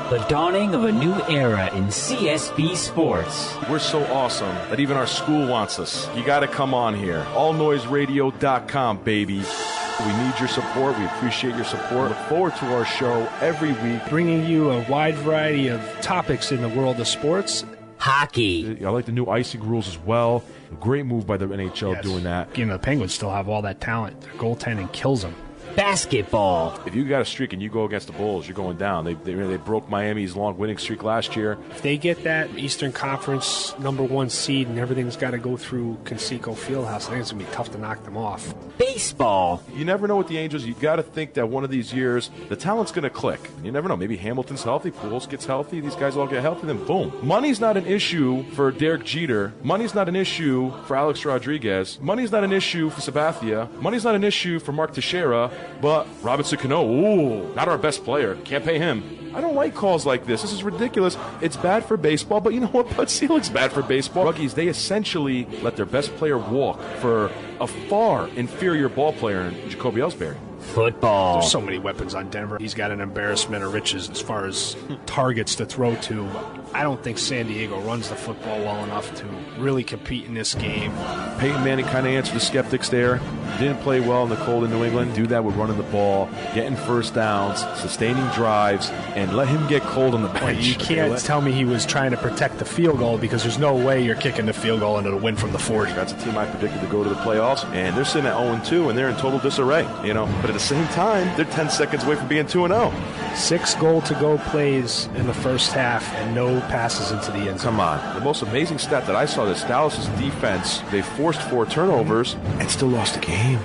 The dawning of a new era in CSB sports. We're so awesome that even our school wants us. You got to come on here. AllNoiseRadio.com, baby. We need your support. We appreciate your support. Look forward to our show every week. Bringing you a wide variety of topics in the world of sports. Hockey. I like the new icing rules as well. A great move by the NHL doing that. You know, the Penguins still have all that talent. Their goaltending kills them. Basketball. If you got a streak and you go against the Bulls, you're going down. They broke Miami's long winning streak last year. If they get that Eastern Conference #1 seed and everything's got to go through Conseco Fieldhouse, I think it's going to be tough to knock them off. Baseball. You never know with the Angels. You got to think that one of these years the talent's going to click. You never know. Maybe Hamilton's healthy, Pujols gets healthy, these guys all get healthy, then boom. Money's not an issue for Derek Jeter. Money's not an issue for Alex Rodriguez. Money's not an issue for Sabathia. Money's not an issue for Mark Teixeira. But Robinson Cano, ooh, not our best player. Can't pay him. I don't like calls like this. This is ridiculous. It's bad for baseball, but you know what? Bud Selig's bad for baseball. Ruggies, they essentially let their best player walk for a far inferior ball player in Jacoby Ellsbury. Football. There's so many weapons on Denver. He's got an embarrassment of riches as far as targets to throw to. I don't think San Diego runs the football well enough to really compete in this game. Peyton Manning kind of answered the skeptics there. Didn't play well in the cold in New England. Do that with running the ball, getting first downs, sustaining drives, and let him get cold on the bench. You can't tell me he was trying to protect the field goal because there's no way you're kicking the field goal into the win from the 40. That's a team I predicted to go to the playoffs, and they're sitting at 0-2, and they're in total disarray. You know, but at the same time, they're 10 seconds away from being 2-0. 6 goal-to-go plays in the first half and no passes into the end zone. Come on. The most amazing stat that I saw is Dallas' defense. They forced 4 turnovers and still lost the game.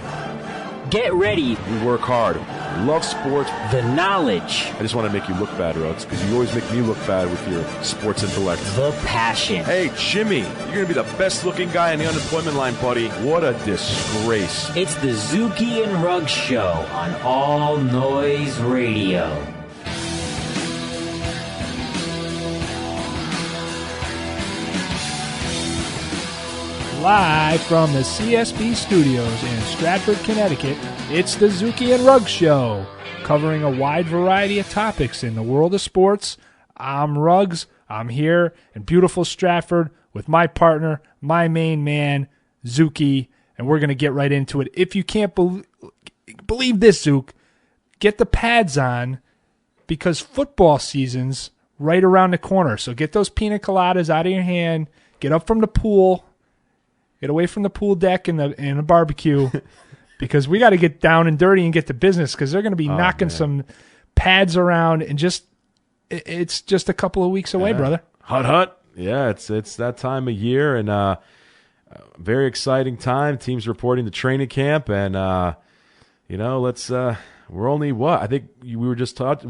Get ready. We work hard. We love sports. The knowledge. I just want to make you look bad, Ruggs, because you always make me look bad with your sports intellect. The passion. Hey, Jimmy, you're going to be the best-looking guy in the unemployment line, buddy. What a disgrace. It's the Zuki and Ruggs Show on All Noise Radio. Live from the CSB studios in Stratford, Connecticut, it's the Zuki and Ruggs Show, covering a wide variety of topics in the world of sports. I'm Ruggs. I'm here in beautiful Stratford with my partner, my main man, Zuki, and we're going to get right into it. If you can't believe this, Zook, get the pads on because football season's right around the corner. So get those pina coladas out of your hand, get up from the pool, get away from the pool deck and the barbecue because we got to get down and dirty and get to business because they're going to be knocking some pads around and it's just a couple of weeks away, brother. Hut. Yeah, it's that time of year and very exciting time. Teams reporting to training camp and we're only what? I think we were just talking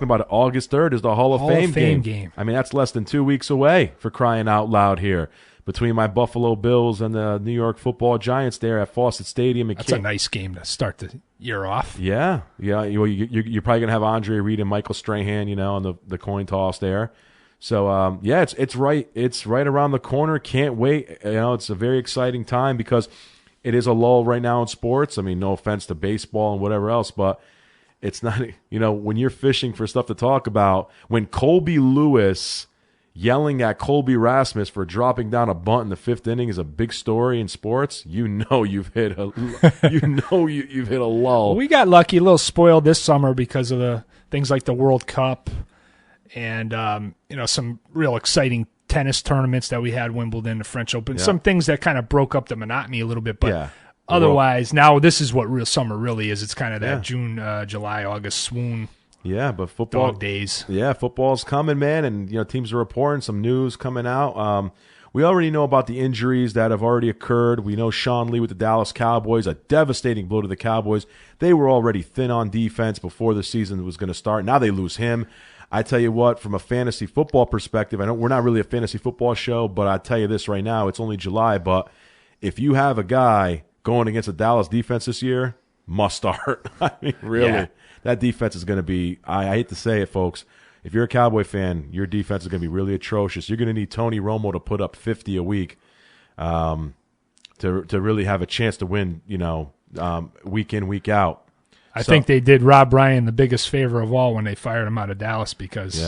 about it. August 3rd is the Hall of Fame game. I mean, that's less than 2 weeks away for crying out loud here. Between my Buffalo Bills and the New York Football Giants there at Fawcett Stadium. That's a nice game to start the year off. Yeah. You're probably going to have Andre Reed and Michael Strahan, on the coin toss there. So, it's right around the corner. Can't wait. It's a very exciting time because it is a lull right now in sports. I mean, no offense to baseball and whatever else, but it's not, when you're fishing for stuff to talk about, when Colby Lewis yelling at Colby Rasmus for dropping down a bunt in the 5th inning is a big story in sports. You've hit a you've hit a lull. Well, we got lucky, a little spoiled this summer because of the things like the World Cup and some real exciting tennis tournaments that we had, Wimbledon, the French Open, some things that kind of broke up the monotony a little bit. But otherwise, now this is what real summer really is. It's kind of that June, July, August swoon. Yeah, but football dog days. Yeah, football's coming, man, and teams are reporting some news coming out. We already know about the injuries that have already occurred. We know Sean Lee with the Dallas Cowboys, a devastating blow to the Cowboys. They were already thin on defense before the season was going to start. Now they lose him. I tell you what, from a fantasy football perspective, I know we're not really a fantasy football show, but I tell you this right now, it's only July, but if you have a guy going against a Dallas defense this year, must start. I mean, really. Yeah. That defense is going to be, I hate to say it, folks, if you're a Cowboy fan, your defense is going to be really atrocious. You're going to need Tony Romo to put up 50 a week to really have a chance to win, week in, week out. I think they did Rob Ryan the biggest favor of all when they fired him out of Dallas because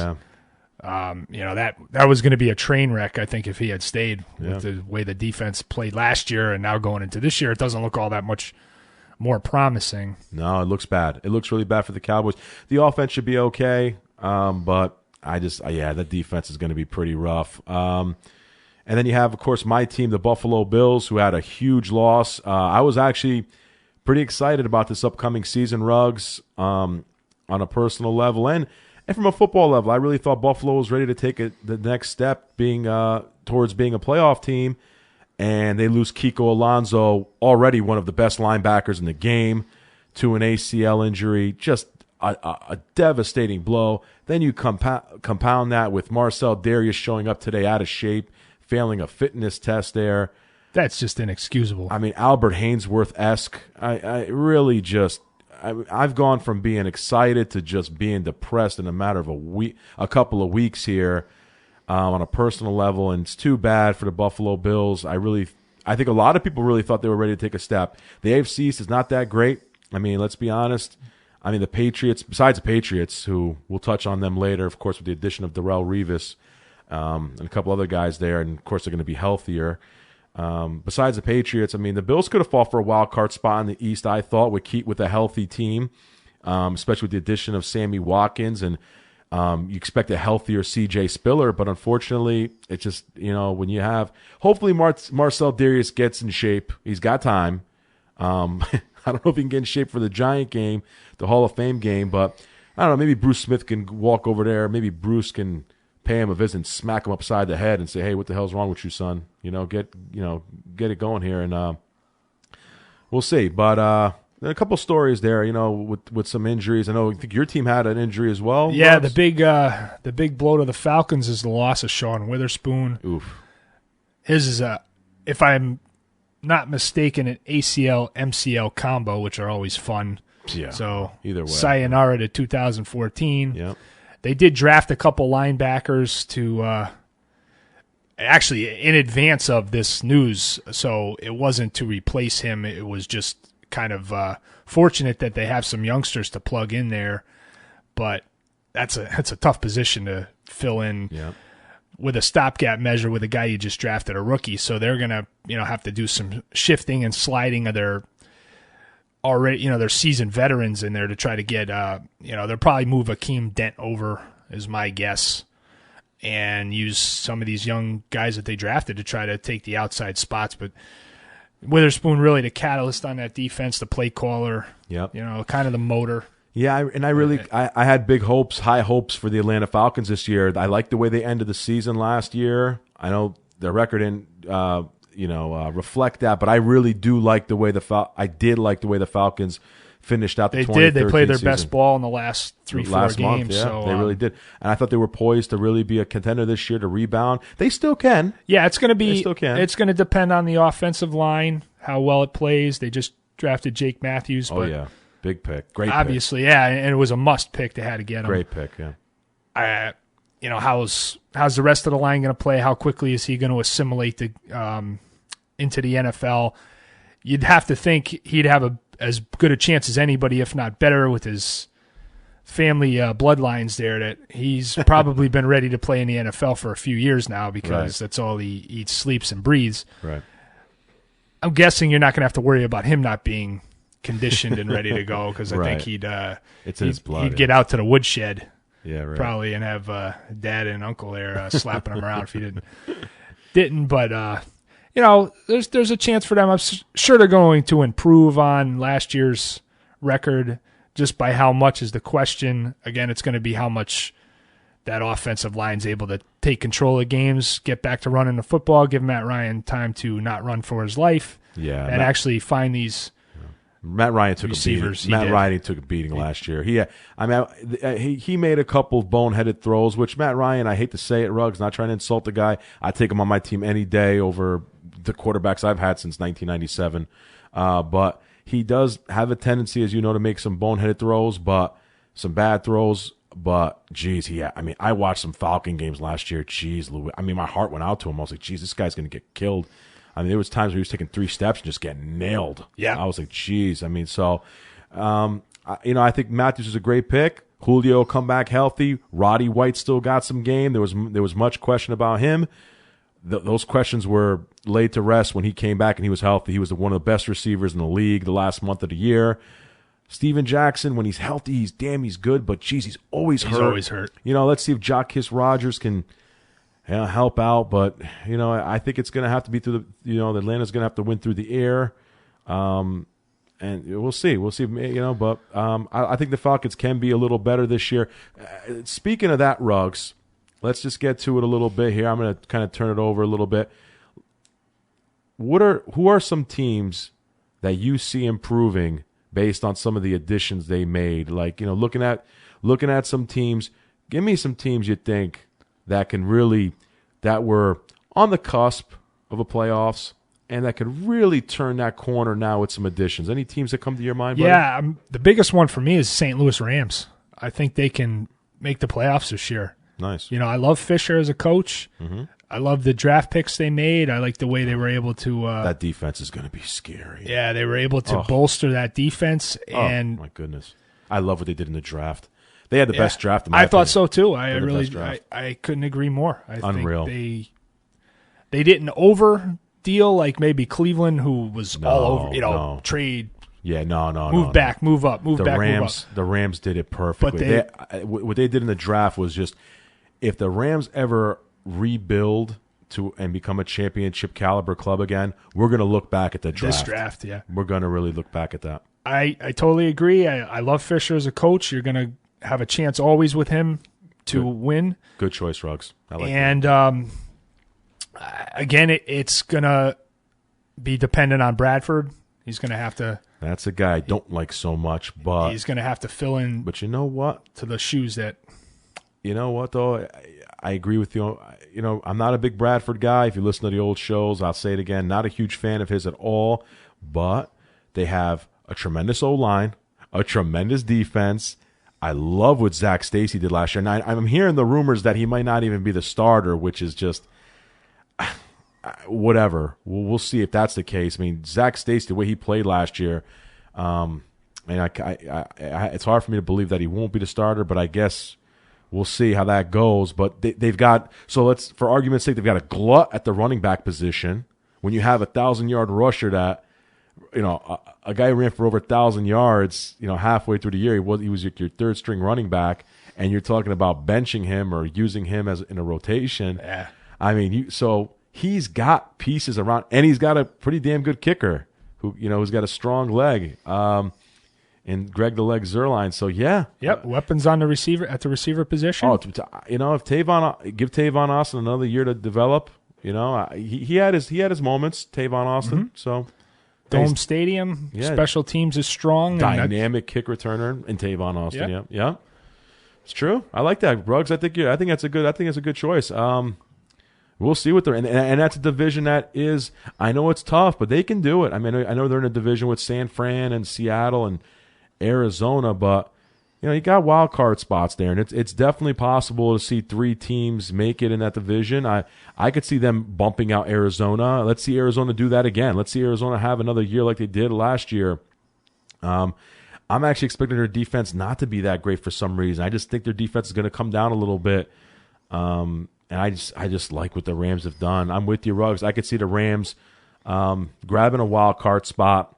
That was going to be a train wreck, I think, if he had stayed with the way the defense played last year, and now going into this year, it doesn't look all that much more promising. No, it looks bad. It looks really bad for the Cowboys. The offense should be okay, but that defense is going to be pretty rough. And then you have, of course, my team, the Buffalo Bills, who had a huge loss. I was actually pretty excited about this upcoming season, Ruggs, on a personal level and from a football level. I really thought Buffalo was ready to take the next step, towards being a playoff team. And they lose Kiko Alonso, already one of the best linebackers in the game, to an ACL injury. Just a devastating blow. Then you compound that with Marcel Darius showing up today out of shape, failing a fitness test there. That's just inexcusable. I mean, Albert Hainsworth-esque. I've gone from being excited to just being depressed in a matter of a couple of weeks here. On a personal level, and it's too bad for the Buffalo Bills. I think a lot of people really thought they were ready to take a step. The AFC East is not that great. I mean, let's be honest. I mean, the Patriots, besides the Patriots, who we'll touch on them later, of course, with the addition of Darrelle Revis and a couple other guys there, and of course they're going to be healthier. Besides the Patriots, I mean, the Bills could have fought for a wild card spot in the East, I thought, with a healthy team, especially with the addition of Sammy Watkins and you expect a healthier C.J. Spiller, but unfortunately, it's just, when you have – hopefully Marcel Darius gets in shape. He's got time. I don't know if he can get in shape for the Giant game, the Hall of Fame game, but I don't know. Maybe Bruce Smith can walk over there. Maybe Bruce can pay him a visit and smack him upside the head and say, hey, what the hell's wrong with you, son? Get it going here, and we'll see. But a couple stories there, with some injuries. I think your team had an injury as well. Yeah, Ruggs? the big blow to the Falcons is the loss of Sean Witherspoon. Oof. His is if I'm not mistaken, an ACL-MCL combo, which are always fun. Yeah. So either way, sayonara to 2014. Yeah. They did draft a couple linebackers to actually in advance of this news, so it wasn't to replace him. It was just kind of fortunate that they have some youngsters to plug in there, but that's a tough position to fill in with a stopgap measure with a guy you just drafted, a rookie. So they're gonna have to do some shifting and sliding of their already their seasoned veterans in there to try to get they'll probably move Akeem Dent over is my guess, and use some of these young guys that they drafted to try to take the outside spots, but Witherspoon really the catalyst on that defense, the play caller, kind of the motor. Yeah, I had big hopes, high hopes for the Atlanta Falcons this year. I liked the way they ended the season last year. I know the record didn't, reflect that, but I really do like the way the Falcons finished out the 2013 season. They played their season. Best ball in the last 3-4 games. Month, yeah, so they really did, and I thought they were poised to really be a contender this year to rebound. They still can. Yeah, it's going to be. They still can. It's going to depend on the offensive line, how well it plays. They just drafted Jake Matthews. Oh yeah, big pick, great. Obviously, yeah, and it was a must pick. They had to get him. Great pick, yeah. How's the rest of the line going to play? How quickly is he going to assimilate into the NFL? You'd have to think he'd have as good a chance as anybody, if not better, with his family bloodlines there, that he's probably been ready to play in the NFL for a few years now, because that's all he eats, sleeps, and breathes. Right. I'm guessing you're not going to have to worry about him not being conditioned and ready to go, because I think it's in his blood. He'd get out to the woodshed, probably, and have dad and uncle there slapping him around if he didn't. But there's a chance for them. I'm sure they're going to improve on last year's record. Just by how much is the question. Again, it's going to be how much that offensive line's able to take control of games, get back to running the football, give Matt Ryan time to not run for his life, and actually find these Matt Ryan took receivers. A beating. Matt Ryan took a beating last year. He made a couple boneheaded throws, which Matt Ryan, I hate to say it, Ruggs, not trying to insult the guy. I take him on my team any day over the quarterbacks I've had since 1997. But he does have a tendency, as you know, to make some boneheaded throws, but some bad throws. But, geez, I watched some Falcon games last year. Geez, Louis. My heart went out to him. I was like, geez, this guy's going to get killed. There was times where he was taking 3 steps and just getting nailed. Yeah. I was like, geez. I think Matthews is a great pick. Julio come back healthy. Roddy White still got some game. There was much question about him. Those questions were laid to rest when he came back and he was healthy. He was one of the best receivers in the league the last month of the year. Steven Jackson, when he's healthy, he's good, but geez, he's always hurt. He's always hurt. Let's see if Tziokas Rogers can help out, but I think it's going to have to be through the Atlanta's going to have to win through the air. And we'll see, but I think the Falcons can be a little better this year. Speaking of that, Ruggs, let's just get to it a little bit here. I'm going to kind of turn it over a little bit. Who are some teams that you see improving based on some of the additions they made? Like, looking at some teams, give me some teams you think that were on the cusp of a playoffs and that could really turn that corner now with some additions. Any teams that come to your mind, buddy? Yeah, the biggest one for me is St. Louis Rams. I think they can make the playoffs this year. Nice. I love Fisher as a coach. Mm-hmm. I love the draft picks they made. I like the way they were able to that defense is going to be scary. Yeah, they were able to bolster that defense. And my goodness. I love what they did in the draft. They had the best draft in my I opinion. thought so too. I couldn't agree more. I Unreal. think they didn't over deal like maybe Cleveland, who was all over, trade. Yeah, no. Move back, move up, move back, move up. The Rams did it perfectly. But what they did in the draft was just, if the Rams ever rebuild and become a championship caliber club again, we're going to look back at the draft. This draft, yeah. We're going to really look back at that. I totally agree. I love Fisher as a coach. You're going to have a chance always with him to win. Good choice, Ruggs. I like that. Again, it's going to be dependent on Bradford. He's going to have to. That's a guy I don't like so much, but he's going to have to fill in. But you know what? To the shoes that. You know what, though? I agree with you. I'm not a big Bradford guy. If you listen to the old shows, I'll say it again. Not a huge fan of his at all. But they have a tremendous O-line, a tremendous defense. I love what Zach Stacy did last year. And I'm hearing the rumors that he might not even be the starter, which is just whatever. We'll see if that's the case. I mean, Zach Stacy, the way he played last year, it's hard for me to believe that he won't be the starter, but I guess we'll see how that goes. But they've got, for argument's sake, they've got a glut at the running back position. When you have a 1,000-yard rusher that, a guy who ran for over 1,000 yards, halfway through the year, he was your third string running back, and you're talking about benching him or using him as in a rotation. Yeah. I mean, he's got pieces around, and he's got a pretty damn good kicker who's got a strong leg. And Greg the Leg Zerline. So yeah, yep. Weapons on the receiver position. If give Tavon Austin another year to develop. He had his moments. Tavon Austin. Mm-hmm. So Dome Stadium. Yeah. Special teams is strong. Dynamic kick returner in Tavon Austin. Yeah. It's true. I like that, Ruggs. I think that's a good choice. We'll see what they're in, and that's a division that is. I know it's tough, but they can do it. I mean, I know they're in a division with San Fran and Seattle and Arizona, but you got wild card spots there, and it's definitely possible to see 3 teams make it in that division. I could see them bumping out Arizona. Let's see Arizona do that again. Let's see Arizona have another year like they did last year. I'm actually expecting their defense not to be that great for some reason. I just think their defense is going to come down a little bit. And I just like what the Rams have done. I'm with you, Ruggs. I could see the Rams grabbing a wild card spot.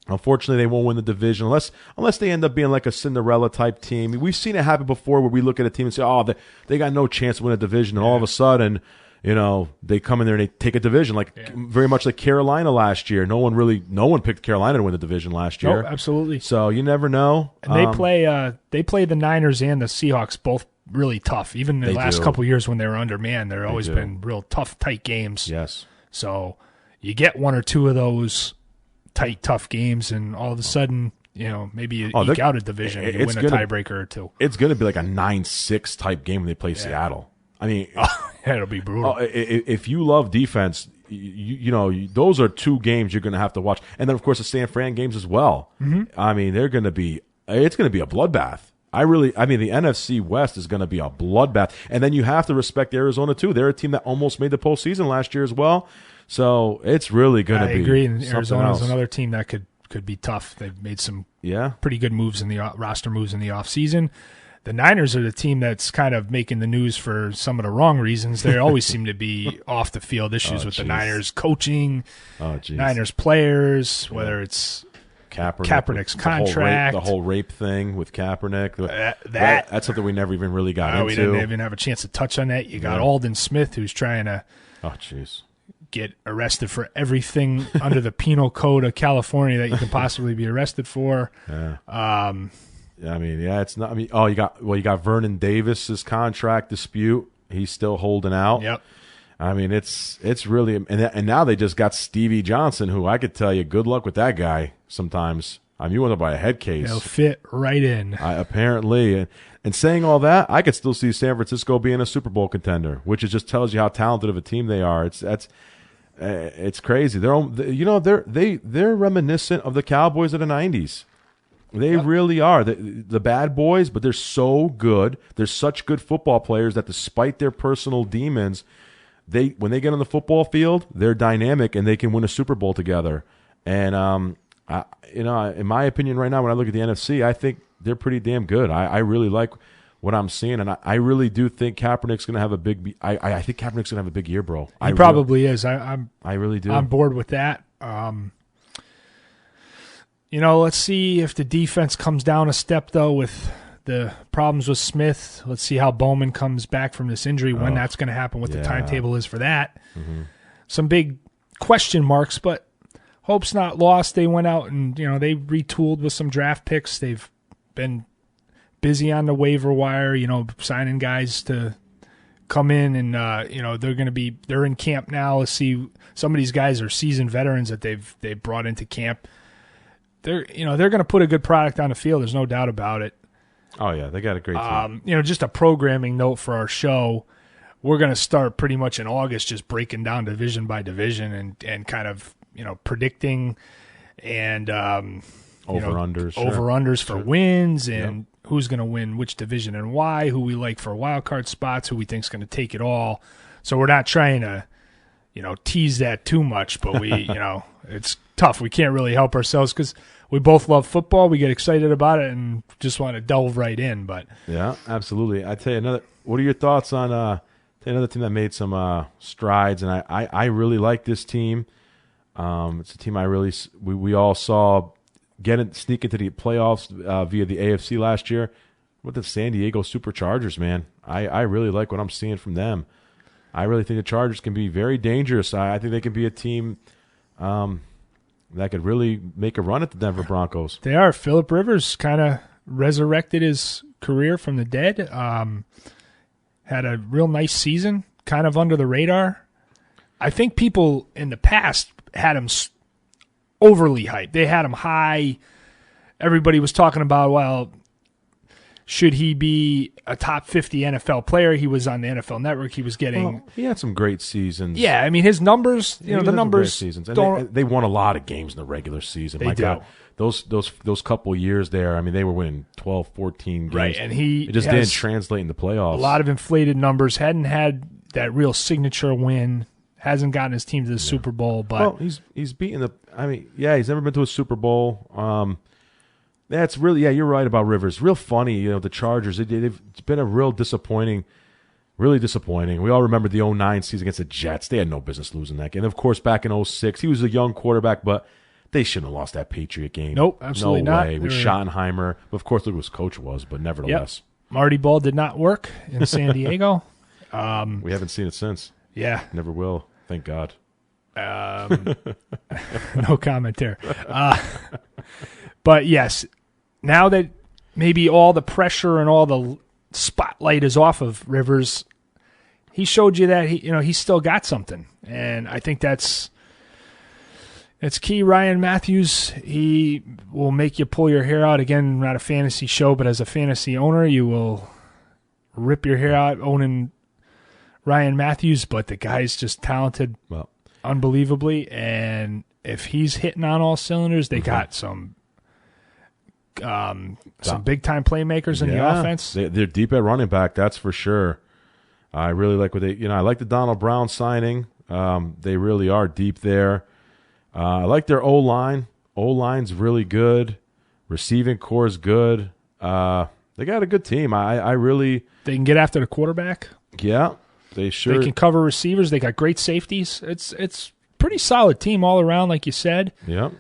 Unfortunately, they won't win the division unless they end up being like a Cinderella type team. We've seen it happen before where we look at a team and say, "Oh, they got no chance to win a division," and all of a sudden, they come in there and they take a division, very much like Carolina last year. No one picked Carolina to win the division last year. Oh, absolutely. So you never know. And they play the Niners and the Seahawks both really tough. Even the last couple of years when they were undermanned, they've always been real tough, tight games. Yes. So you get 1 or 2 of those tight, tough games, and all of a sudden, maybe you eke out a division, you win a tiebreaker or 2. It's going to be like a 9-6 type game when they play Seattle. I mean, it'll be brutal. If you love defense, those are 2 games you're going to have to watch, and then of course the San Fran games as well. Mm-hmm. I mean, it's going to be a bloodbath. The NFC West is going to be a bloodbath, and then you have to respect Arizona too. They're a team that almost made the postseason last year as well. So it's really going to be. I agree. And Arizona else. is another team that could be tough. They've made some pretty good moves in the roster moves in the offseason. the Niners are the team that's kind of making the news for some of the wrong reasons. There always seem to be off the field issues with the Niners coaching, Niners players, whether it's Kaepernick's contract, the whole rape thing with Kaepernick. That's something we never even really got into. We didn't even have a chance to touch on that. You got Alden Smith, who's trying to get arrested for everything under the penal code of California that you can possibly be arrested for. It's not. You got Vernon Davis's contract dispute. He's still holding out. Yep. It's really, and now they just got Stevie Johnson, who I could tell you, good luck with that guy. Sometimes, you want to buy a head case. He'll fit right in. Apparently, and saying all that, I could still see San Francisco being a Super Bowl contender, which just tells you how talented of a team they are. It's crazy. They're reminiscent of the Cowboys of the '90s. They really are. The bad boys, but they're so good. They're such good football players that despite their personal demons, when they get on the football field, they're dynamic and they can win a Super Bowl together. And in my opinion, right now, when I look at the NFC, I think they're pretty damn good. I really like what I'm seeing, and I really do think Kaepernick's going to have a big. I think Kaepernick's going to have a big year, bro. He probably is. I really do. I'm bored with that. Let's see if the defense comes down a step, though, with the problems with Smith. Let's see how Bowman comes back from this injury, when that's going to happen, what the timetable is for that. Mm-hmm. Some big question marks, but hope's not lost. They went out and, they retooled with some draft picks. They've been busy on the waiver wire, signing guys to come in, and, they're in camp now. Let's see. Some of these guys are seasoned veterans that they've brought into camp. They're going to put a good product on the field. There's no doubt about it. Oh yeah, they got a great team. Just a programming note for our show. We're going to start pretty much in August, just breaking down division by division and kind of predicting and over-unders for wins and who's going to win which division and why, who we like for wild card spots, who we think is going to take it all. So we're not trying to tease that too much, but we it's tough. We can't really help ourselves because we both love football. We get excited about it and just want to delve right in. But yeah, absolutely. I tell you what are your thoughts on another team that made some strides? And I really like this team. It's a team we all saw sneak into the playoffs via the AFC last year with the San Diego Superchargers. Man, I really like what I'm seeing from them. I really think the Chargers can be very dangerous. I think they can be a team that could really make a run at the Denver Broncos. They are. Phillip Rivers kind of resurrected his career from the dead. Had a real nice season, kind of under the radar. I think people in the past had him overly hyped. They had him high. Everybody was talking about, should he be a top 50 NFL player? He was on the NFL Network. He was getting. Well, he had some great seasons. Yeah, his numbers. The numbers. Seasons. And they won a lot of games in the regular season. They do. God, those couple years there. They were winning 12, 14 games. Right, and it just didn't translate into playoffs. A lot of inflated numbers. Hadn't had that real signature win. Hasn't gotten his team to the Super Bowl, but he's beaten the. He's never been to a Super Bowl. That's really, you're right about Rivers. Real funny, the Chargers, it's been a really disappointing. We all remember the 2009 season against the Jets. They had no business losing that game. And of course, back in 2006, he was a young quarterback, but they shouldn't have lost that Patriot game. Nope, absolutely not. No way. With Schottenheimer. Of course, look who his coach was, but nevertheless. Yep. Marty Ball did not work in San Diego. We haven't seen it since. Yeah. Never will. Thank God. No comment there. But yes, now that maybe all the pressure and all the spotlight is off of Rivers, he showed you that he's still got something, and I think that's key. Ryan Matthews, he will make you pull your hair out. Again, not a fantasy show, but as a fantasy owner, you will rip your hair out owning Ryan Matthews. But the guy's just talented, unbelievably, and if he's hitting on all cylinders, they got some big time playmakers in the offense. They're deep at running back, that's for sure. I really like what I like the Donald Brown signing. They really are deep there. I like their O-line. O-line's really good. Receiving core is good. They got a good team. I really. They can get after the quarterback. Yeah, they sure. They can cover receivers. They got great safeties. It's pretty solid team all around, like you said. Yeah.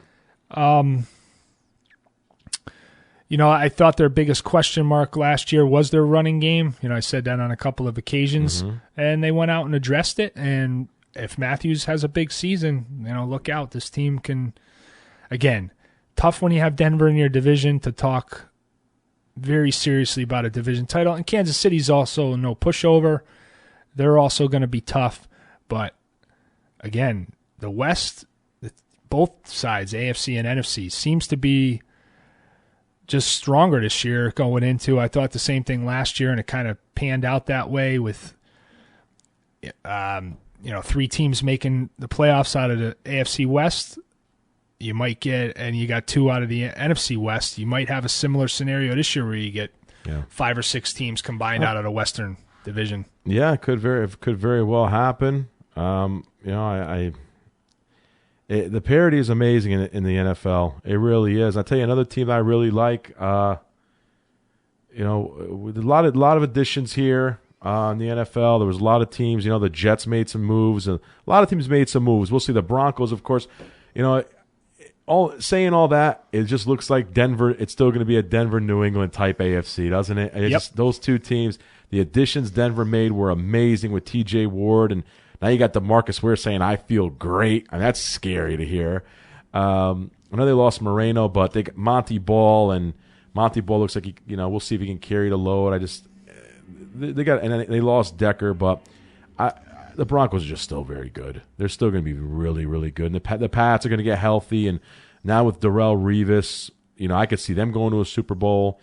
I thought their biggest question mark last year was their running game. I said that on a couple of occasions, and they went out and addressed it. And if Matthews has a big season, look out. This team can, again, tough when you have Denver in your division to talk very seriously about a division title. And Kansas City's also no pushover. They're also going to be tough. But, again, the West, both sides, AFC and NFC, seems to be just stronger this year going into. I thought the same thing last year, and it kind of panned out that way with, 3 teams making the playoffs out of the AFC West. You might get, and you got 2 out of the NFC West. You might have a similar scenario this year where you get 5 or 6 teams combined out of the Western Division. Yeah, it could very well happen. The parity is amazing in the NFL. It really is. I tell you, another team that I really like. With a lot of additions here in the NFL. There was a lot of teams. The Jets made some moves, and a lot of teams made some moves. We'll see the Broncos, of course. Saying all that, it just looks like Denver. It's still going to be a Denver-New England type AFC, doesn't it? Yep. Those two teams, the additions Denver made were amazing with T.J. Ward, and now you got DeMarcus Ware saying, "I feel great." And that's scary to hear. I know they lost Moreno, but they got Monty Ball, and Monty Ball looks like we'll see if he can carry the load. They lost Decker, but the Broncos are just still very good. They're still going to be really, really good. And the Pats are going to get healthy, and now with Darrelle Revis, I could see them going to a Super Bowl.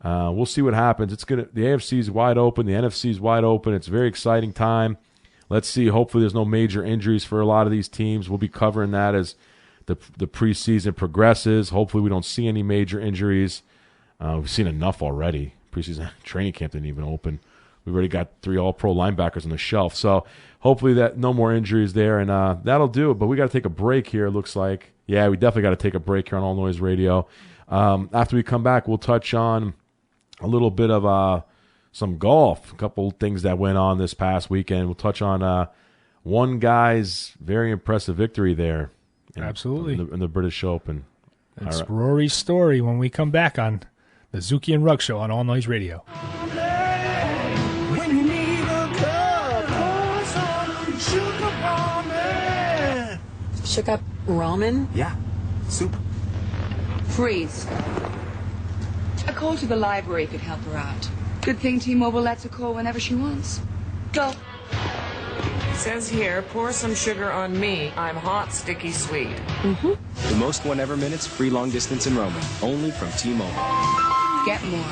We'll see what happens. The AFC is wide open, the NFC is wide open. It's a very exciting time. Let's see. Hopefully there's no major injuries for a lot of these teams. We'll be covering that as the preseason progresses. Hopefully we don't see any major injuries. We've seen enough already. Preseason training camp didn't even open. We've already got 3 all-pro linebackers on the shelf. So hopefully that no more injuries there, and that'll do it. But we got to take a break here, it looks like. Yeah, we definitely got to take a break here on All Noise Radio. After we come back, we'll touch on a little bit of some golf, a couple things that went on this past weekend. We'll touch on one guy's very impressive victory there. Absolutely. In the British Open. It's Rory's story when we come back on the Zuki and Ruggs Show on All Noise Radio. Shook up ramen? Yeah, soup. Freeze. A call to the library could help her out. Good thing T-Mobile lets her call whenever she wants. Go. It says here, pour some sugar on me. I'm hot, sticky, sweet. Mm-hmm. The most whenever minutes, free long distance and roaming. Only from T-Mobile. Get more.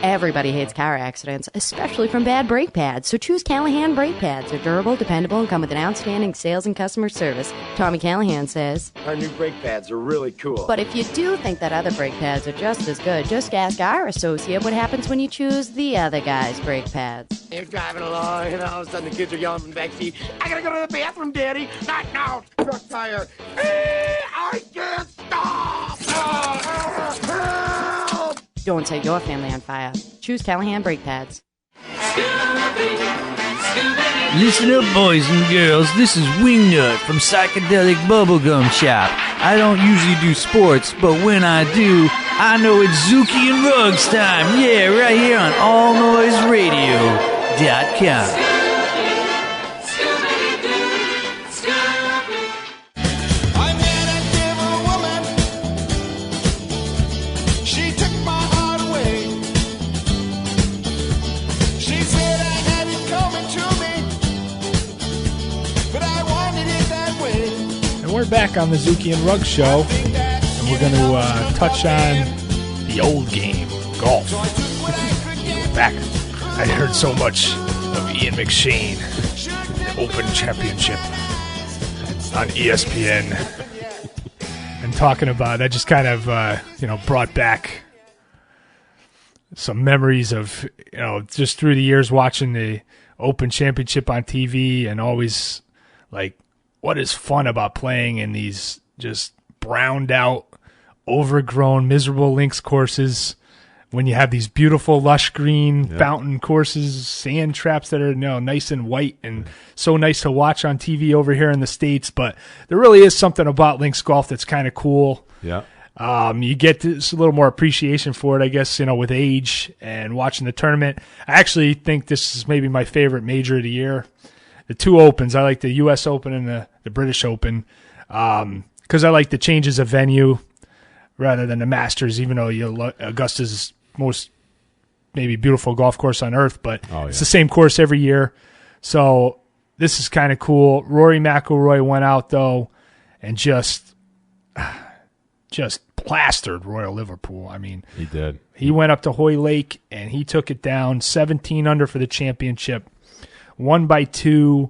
Everybody hates car accidents, especially from bad brake pads. So choose Callahan brake pads. They're durable, dependable, and come with an outstanding sales and customer service. Tommy Callahan says, our new brake pads are really cool. But if you do think that other brake pads are just as good, just ask our associate what happens when you choose the other guy's brake pads. You're driving along, and all of a sudden the kids are yelling from the back seat, I gotta go to the bathroom, Daddy. Not now. Truck tire. I can't stop. Help. Don't set your family on fire. Choose Callahan brake pads. Listen up, boys and girls. This is Wingnut from Psychedelic Bubblegum Shop. I don't usually do sports, but when I do, I know it's Zuki and Ruggs time. Yeah, right here on allnoiseradio.com. We're back on the Zuki and Ruggs Show, and we're going to touch on the old game, golf. Back, I heard so much of Ian McShane, the Open Championship on ESPN, and talking about that just kind of brought back some memories of just through the years watching the Open Championship on TV, and always like, what is fun about playing in these just browned out, overgrown, miserable links courses when you have these beautiful lush green fountain courses, sand traps that are nice and white and so nice to watch on TV over here in the States. But there really is something about links golf that's kind of cool. Yeah. You get this a little more appreciation for it, I guess, with age and watching the tournament. I actually think this is maybe my favorite major of the year. The two opens, I like the U.S. Open and the British Open, because I like the changes of venue rather than the Masters, even though Augusta's most maybe beautiful golf course on earth, but it's the same course every year. So this is kind of cool. Rory McIlroy went out, though, and just plastered Royal Liverpool. I mean, he did. He went up to Hoy Lake, and he took it down 17 under for the championship, won by 2.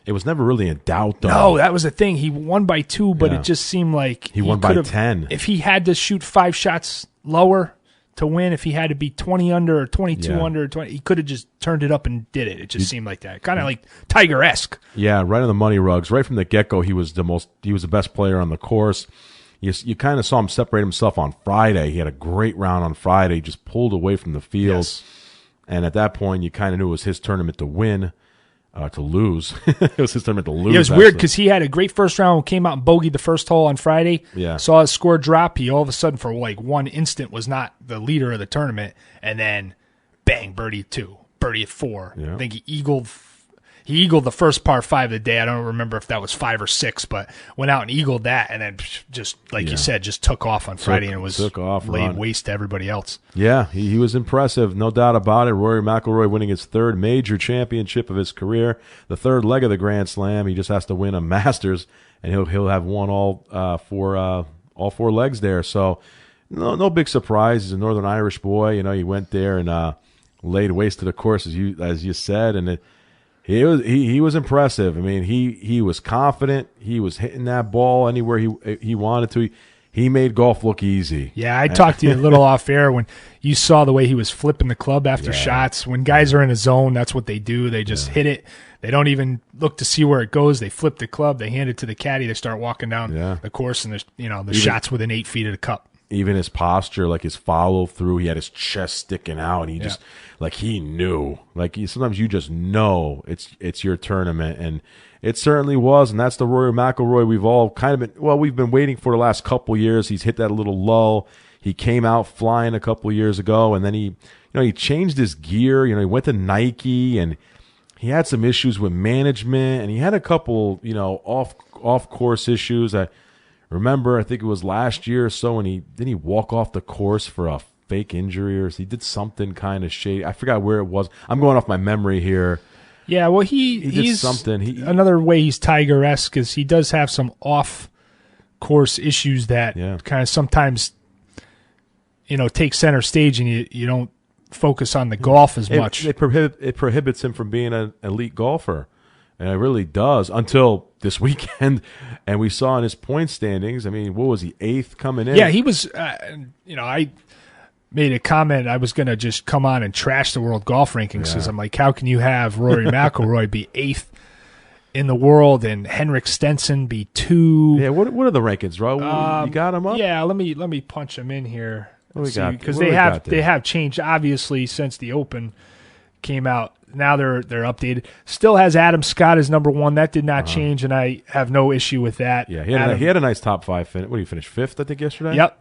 It was never really in doubt, though. No, that was the thing. He won by 2, but it just seemed like he won by 10. If he had to shoot 5 shots lower to win, if he had to be 20 under or 22 under, or 20, he could have just turned it up and did it. It just seemed like that. Kind of like Tiger-esque. Yeah, right on the money, Ruggs. Right from the get-go, he was the best player on the course. You kind of saw him separate himself on Friday. He had a great round on Friday. He just pulled away from the field. Yes. And at that point, you kind of knew it was his tournament to win. To lose. It was his tournament to lose. It was weird because he had a great first round, came out and bogeyed the first hole on Friday. Yeah. Saw his score drop. He all of a sudden, for like one instant, was not the leader of the tournament. And then, bang, birdie 2, birdie at 4. Yeah. I think he eagled the first par 5 of the day. I don't remember if that was 5 or 6, but went out and eagled that, and then just, like you said, just took off on Friday and was laid waste to everybody else. Yeah, he was impressive, no doubt about it. Rory McIlroy winning his 3rd major championship of his career, the 3rd leg of the Grand Slam. He just has to win a Masters, and he'll have won all 4 legs there. So no big surprise. He's a Northern Irish boy. He went there and laid waste to the course, as you said, and He was impressive. I mean, he was confident. He was hitting that ball anywhere he wanted to. He made golf look easy. Yeah, I talked to you a little off air when you saw the way he was flipping the club after shots. When guys are in a zone, that's what they do. They just hit it. They don't even look to see where it goes. They flip the club. They hand it to the caddy. They start walking down the course, and there's the shot's within 8 feet of the cup. Even his posture, like his follow through, he had his chest sticking out, and he just he knew. Sometimes you just know it's your tournament, and it certainly was. And that's the Rory McIlroy we've all we've been waiting for the last couple years. He's hit that little lull. He came out flying a couple years ago, and then he changed his gear. He went to Nike, and he had some issues with management, and he had a couple off course issues. Remember, I think it was last year or so when didn't he walk off the course for a fake injury, or he did something kind of shady. I forgot where it was. I'm going off my memory here. Yeah, well, he's something. Another way he's Tiger-esque is he does have some off-course issues that kind of sometimes take center stage, and you don't focus on the golf as much. It prohibits him from being an elite golfer. And it really does, until this weekend. And we saw in his point standings, I mean, what was he, 8th coming in? Yeah, he was, I made a comment. I was going to just come on and trash the world golf rankings because I'm like, how can you have Rory McIlroy be 8th in the world and Henrik Stenson be 2? Yeah, what are the rankings, Ro? You got him up? Yeah, let me punch him in here. Because they have changed, obviously, since the Open came out. Now they're updated. Still has Adam Scott as number 1. That did not change, and I have no issue with that. Yeah, he had a nice top 5 finish. What did he finish 5th? I think yesterday. Yep,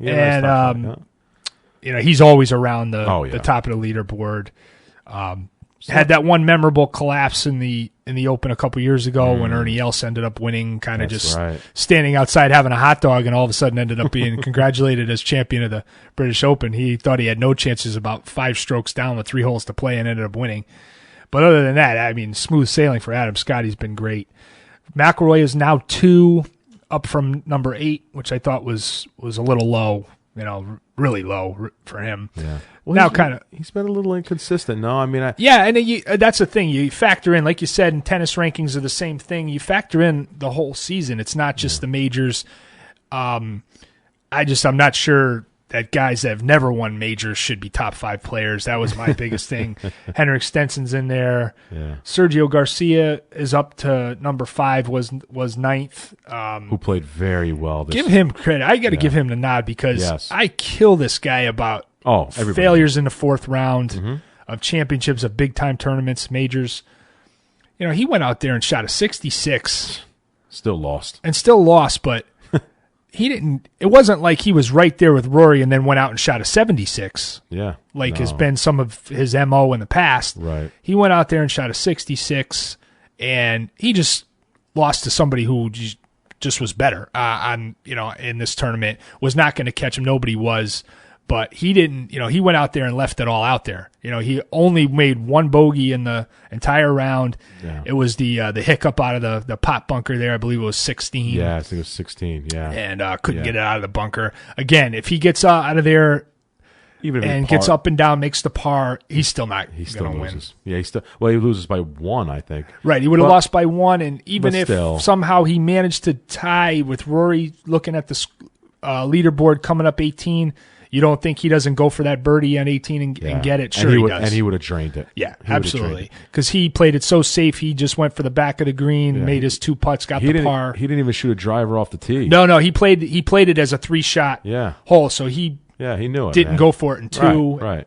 and he's always around the top of the leaderboard. Had that one memorable collapse in the Open a couple years ago when Ernie Els ended up winning, kind of standing outside having a hot dog, and all of a sudden ended up being congratulated as champion of the British Open. He thought he had no chances, about 5 strokes down with 3 holes to play, and ended up winning. But other than that, I mean, smooth sailing for Adam Scott. He's been great. McIlroy is now 2, up from number 8, which I thought was a little low, really low for him. Yeah. Well, now he's been a little inconsistent. No, I mean, and that's the thing. You factor in, like you said, in tennis rankings are the same thing. You factor in the whole season. It's not just the majors. I'm not sure that guys that have never won majors should be top 5 players. That was my biggest thing. Henrik Stenson's in there. Yeah. Sergio Garcia is up to number 5, was 9th. Who played very well. Give him credit. I got to give him the nod because I kill this guy about failures in the 4th round of championships, of big-time tournaments, majors. You know, he went out there and shot a 66. Still lost. But he didn't. It wasn't like he was right there with Rory and then went out and shot a 76. Yeah. Has been some of his MO in the past. Right. He went out there and shot a 66, and he just lost to somebody who just was better in this tournament. Was not going to catch him. Nobody was. But he didn't, he went out there and left it all out there. He only made 1 bogey in the entire round. Yeah. It was the hiccup out of the pot bunker there. I believe it was 16. Yeah, I think it was 16, yeah. And couldn't get it out of the bunker. Again, if he gets out of there and gets up and down, makes the par, he's still not going to win. Yeah, he loses by 1, I think. Right, he would have lost by 1, and even if still, somehow he managed to tie with Rory looking at the leaderboard coming up 18, you don't think he doesn't go for that birdie on 18 and get it? Sure, he does. And he would have drained it. Yeah, absolutely. Because he played it so safe. He just went for the back of the green, made his 2 putts, got the par. He didn't even shoot a driver off the tee. No. He played it as a 3-shot hole. So he knew it. Didn't go for it in 2. Right.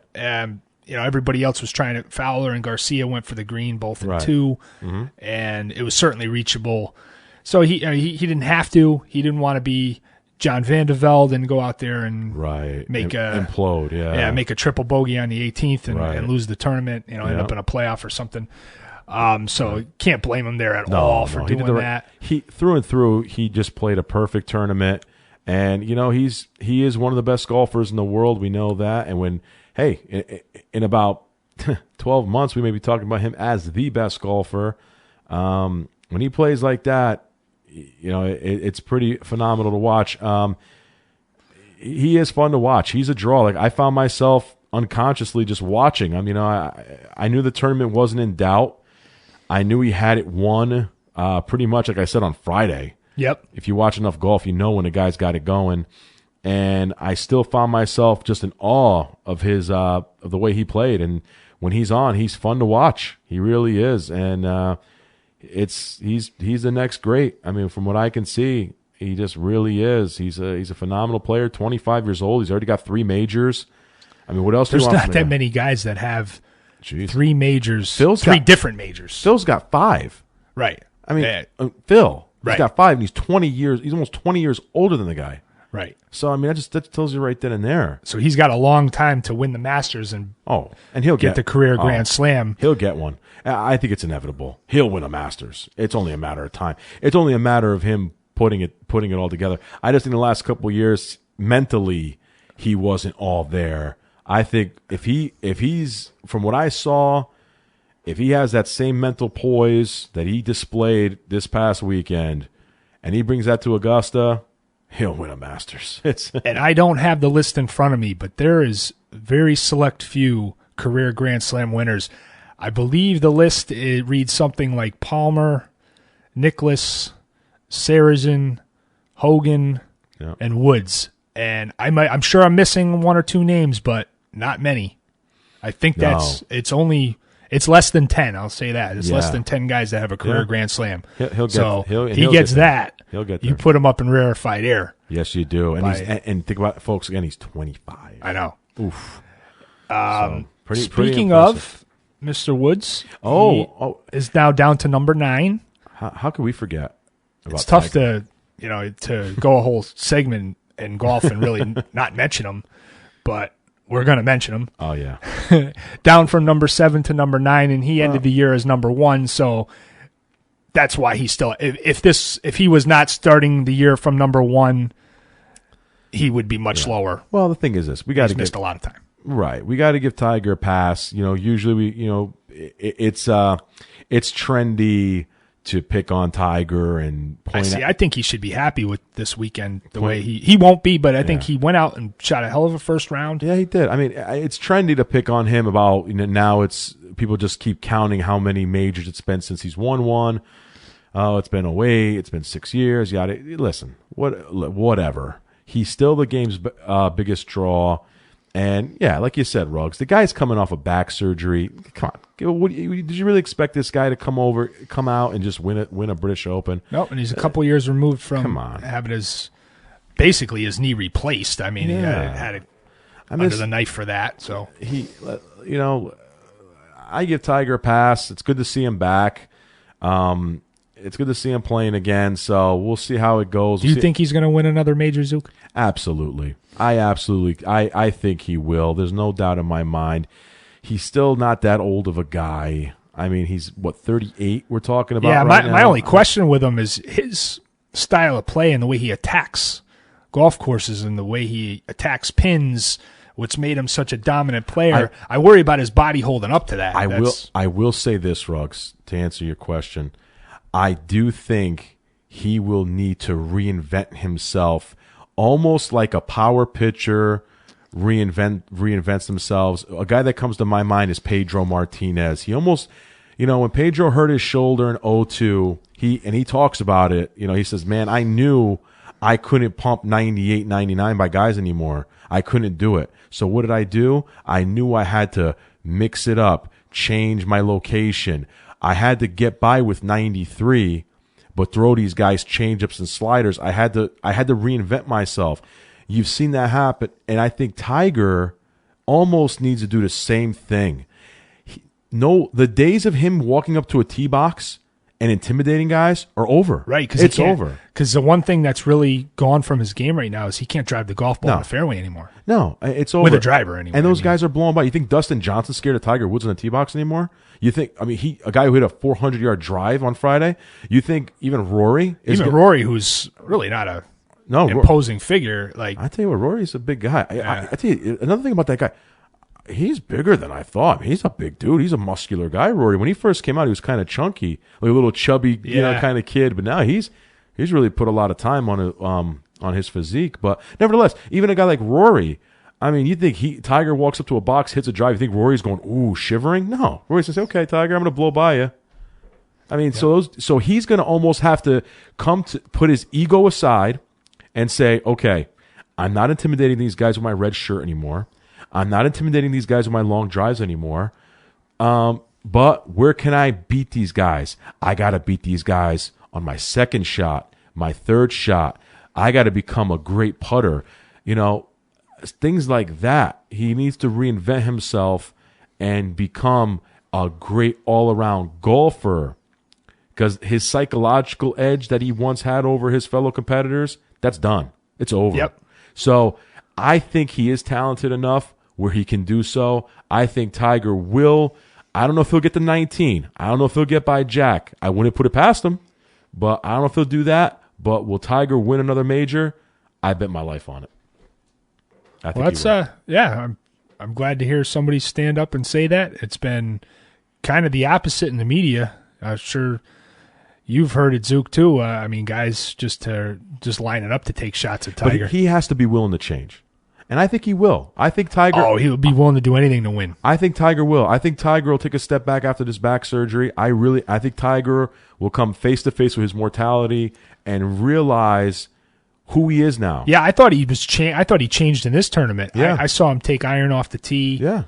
Everybody else was trying to. Fowler and Garcia went for the green both in 2, and it was certainly reachable. So he didn't have to. He didn't want to be John Van de Velde and go out there and make implode, make a triple bogey on the 18th and lose the tournament, end up in a playoff or something. So can't blame him there at all for doing that. He through and through, he just played a perfect tournament, and he is one of the best golfers in the world. We know that, and when in about 12 months, we may be talking about him as the best golfer. When he plays like that, it's pretty phenomenal to watch. He is fun to watch. He's a draw. Like, I found myself unconsciously just watching him. I knew the tournament wasn't in doubt. I knew he had it won pretty much, like I said, on Friday. Yep. If you watch enough golf, you know when a guy's got it going. And I still found myself just in awe of his of the way he played. And when he's on, he's fun to watch. He really is. And he's the next great. I mean, from what I can see, he just really is. He's a phenomenal player. 25 years old. He's already got 3 majors. I mean, what else? There's not that many guys that have 3 majors. Different majors. Phil's got 5. Right. I mean, Phil. Right. He's got 5, and he's 20 years. He's almost 20 years older than the guy. Right. So I mean, that tells you right then and there. So he's got a long time to win the Masters and he'll get the career Grand Slam. He'll get one. I think it's inevitable. He'll win a Masters. It's only a matter of time. It's only a matter of him putting it all together. I just think the last couple of years, mentally, he wasn't all there. I think if he's from what I saw, if he has that same mental poise that he displayed this past weekend, and he brings that to Augusta, he'll win a Masters. And I don't have the list in front of me, but there is very select few career Grand Slam winners. I believe the list reads something like Palmer, Nicklaus, Sarazen, Hogan, and Woods. And I'm sure I'm missing 1 or 2 names, but not many. I think it's less than 10. I'll say that. It's less than 10 guys that have a career Grand Slam. He'll gets that. He'll get there. You put him up in rarefied air. Yes, you do. And think about it, folks. Again, he's 25. I know. Oof. Speaking of Mr. Woods, is now down to number 9. How could we forget? It's tough to go a whole segment in golf and really not mention him, but we're going to mention him. Oh yeah. Down from number 7 to number 9, and he ended the year as number 1. So that's why he's still. If he was not starting the year from number 1, he would be much lower. Well, the thing is this: we got to missed a lot of time. Right. We got to give Tiger a pass. Usually it's trendy to pick on Tiger and point out. I think he should be happy with this weekend the way he won't be, but I think he went out and shot a hell of a first round. Yeah, he did. I mean, it's trendy to pick on him about, now it's people just keep counting how many majors it's been since he's won one. Oh, it's been away. It's been 6 years. Listen, whatever. He's still the game's biggest draw. And, yeah, like you said, Ruggs, the guy's coming off of back surgery. Come on. Did you really expect this guy to come out and just win a British Open? Nope, and he's a couple years removed from having basically his knee replaced. I mean, he had it under the knife for that. So I give Tiger a pass. It's good to see him back. It's good to see him playing again, so we'll see how it goes. Do you think he's going to win another major, Zook? Absolutely. I think he will. There's no doubt in my mind. He's still not that old of a guy. I mean, he's, 38 we're talking about right now? My only question with him is his style of play and the way he attacks golf courses and the way he attacks pins, what's made him such a dominant player. I worry about his body holding up to that. I will say this, Ruggs, to answer your question. I do think he will need to reinvent himself, almost like a power pitcher reinvents themselves. A guy that comes to my mind is Pedro Martinez. He almost, when Pedro hurt his shoulder in 2002, he talks about it. He says, man, I knew I couldn't pump 98, 99 by guys anymore. I couldn't do it. So what did I do? I knew I had to mix it up, change my location. I had to get by with 93, but throw these guys changeups and sliders. I had to reinvent myself. You've seen that happen, and I think Tiger almost needs to do the same thing. The days of him walking up to a tee box and intimidating guys are over. Right, because it's over. Because the one thing that's really gone from his game right now is he can't drive the golf ball in the fairway anymore. No, it's over. With a driver anyway. And those guys are blowing by. You think Dustin Johnson's scared of Tiger Woods in the tee box anymore? You think, a guy who hit a 400-yard drive on Friday, you think even Rory? Rory, who's really not a imposing figure. I tell you what, Rory's a big guy. I tell you, another thing about that guy, he's bigger than I thought. He's a big dude. He's a muscular guy, Rory. When he first came out, he was kind of chunky, like a little chubby, kind of kid. But now he's really put a lot of time on his physique. But nevertheless, even a guy like Rory, you think Tiger walks up to a box, hits a drive, you think Rory's going, ooh, shivering? No. Rory's going to say, okay, Tiger, I'm going to blow by you. So he's going to almost have to put his ego aside and say, okay, I'm not intimidating these guys with my red shirt anymore. I'm not intimidating these guys with my long drives anymore. But where can I beat these guys? I got to beat these guys on my second shot, my third shot. I got to become a great putter. Things like that. He needs to reinvent himself and become a great all-around golfer, because his psychological edge that he once had over his fellow competitors, that's done. It's over. Yep. So I think he is talented enough where he can do so. I think Tiger will. I don't know if he'll get to 19. I don't know if he'll get by Jack. I wouldn't put it past him, but I don't know if he'll do that. But will Tiger win another major? I bet my life on it. I think I'm glad to hear somebody stand up and say that. It's been kind of the opposite in the media. I'm sure you've heard it, Zook, too. Guys just lining up to take shots at Tiger. But he has to be willing to change. And I think he will. I think Tiger... Oh, he would be willing to do anything to win. I think Tiger will. I think Tiger will take a step back after this back surgery. I think Tiger will come face-to-face with his mortality and realize who he is now. Yeah, I thought he changed in this tournament. Yeah. I saw him take iron off the tee. Yeah.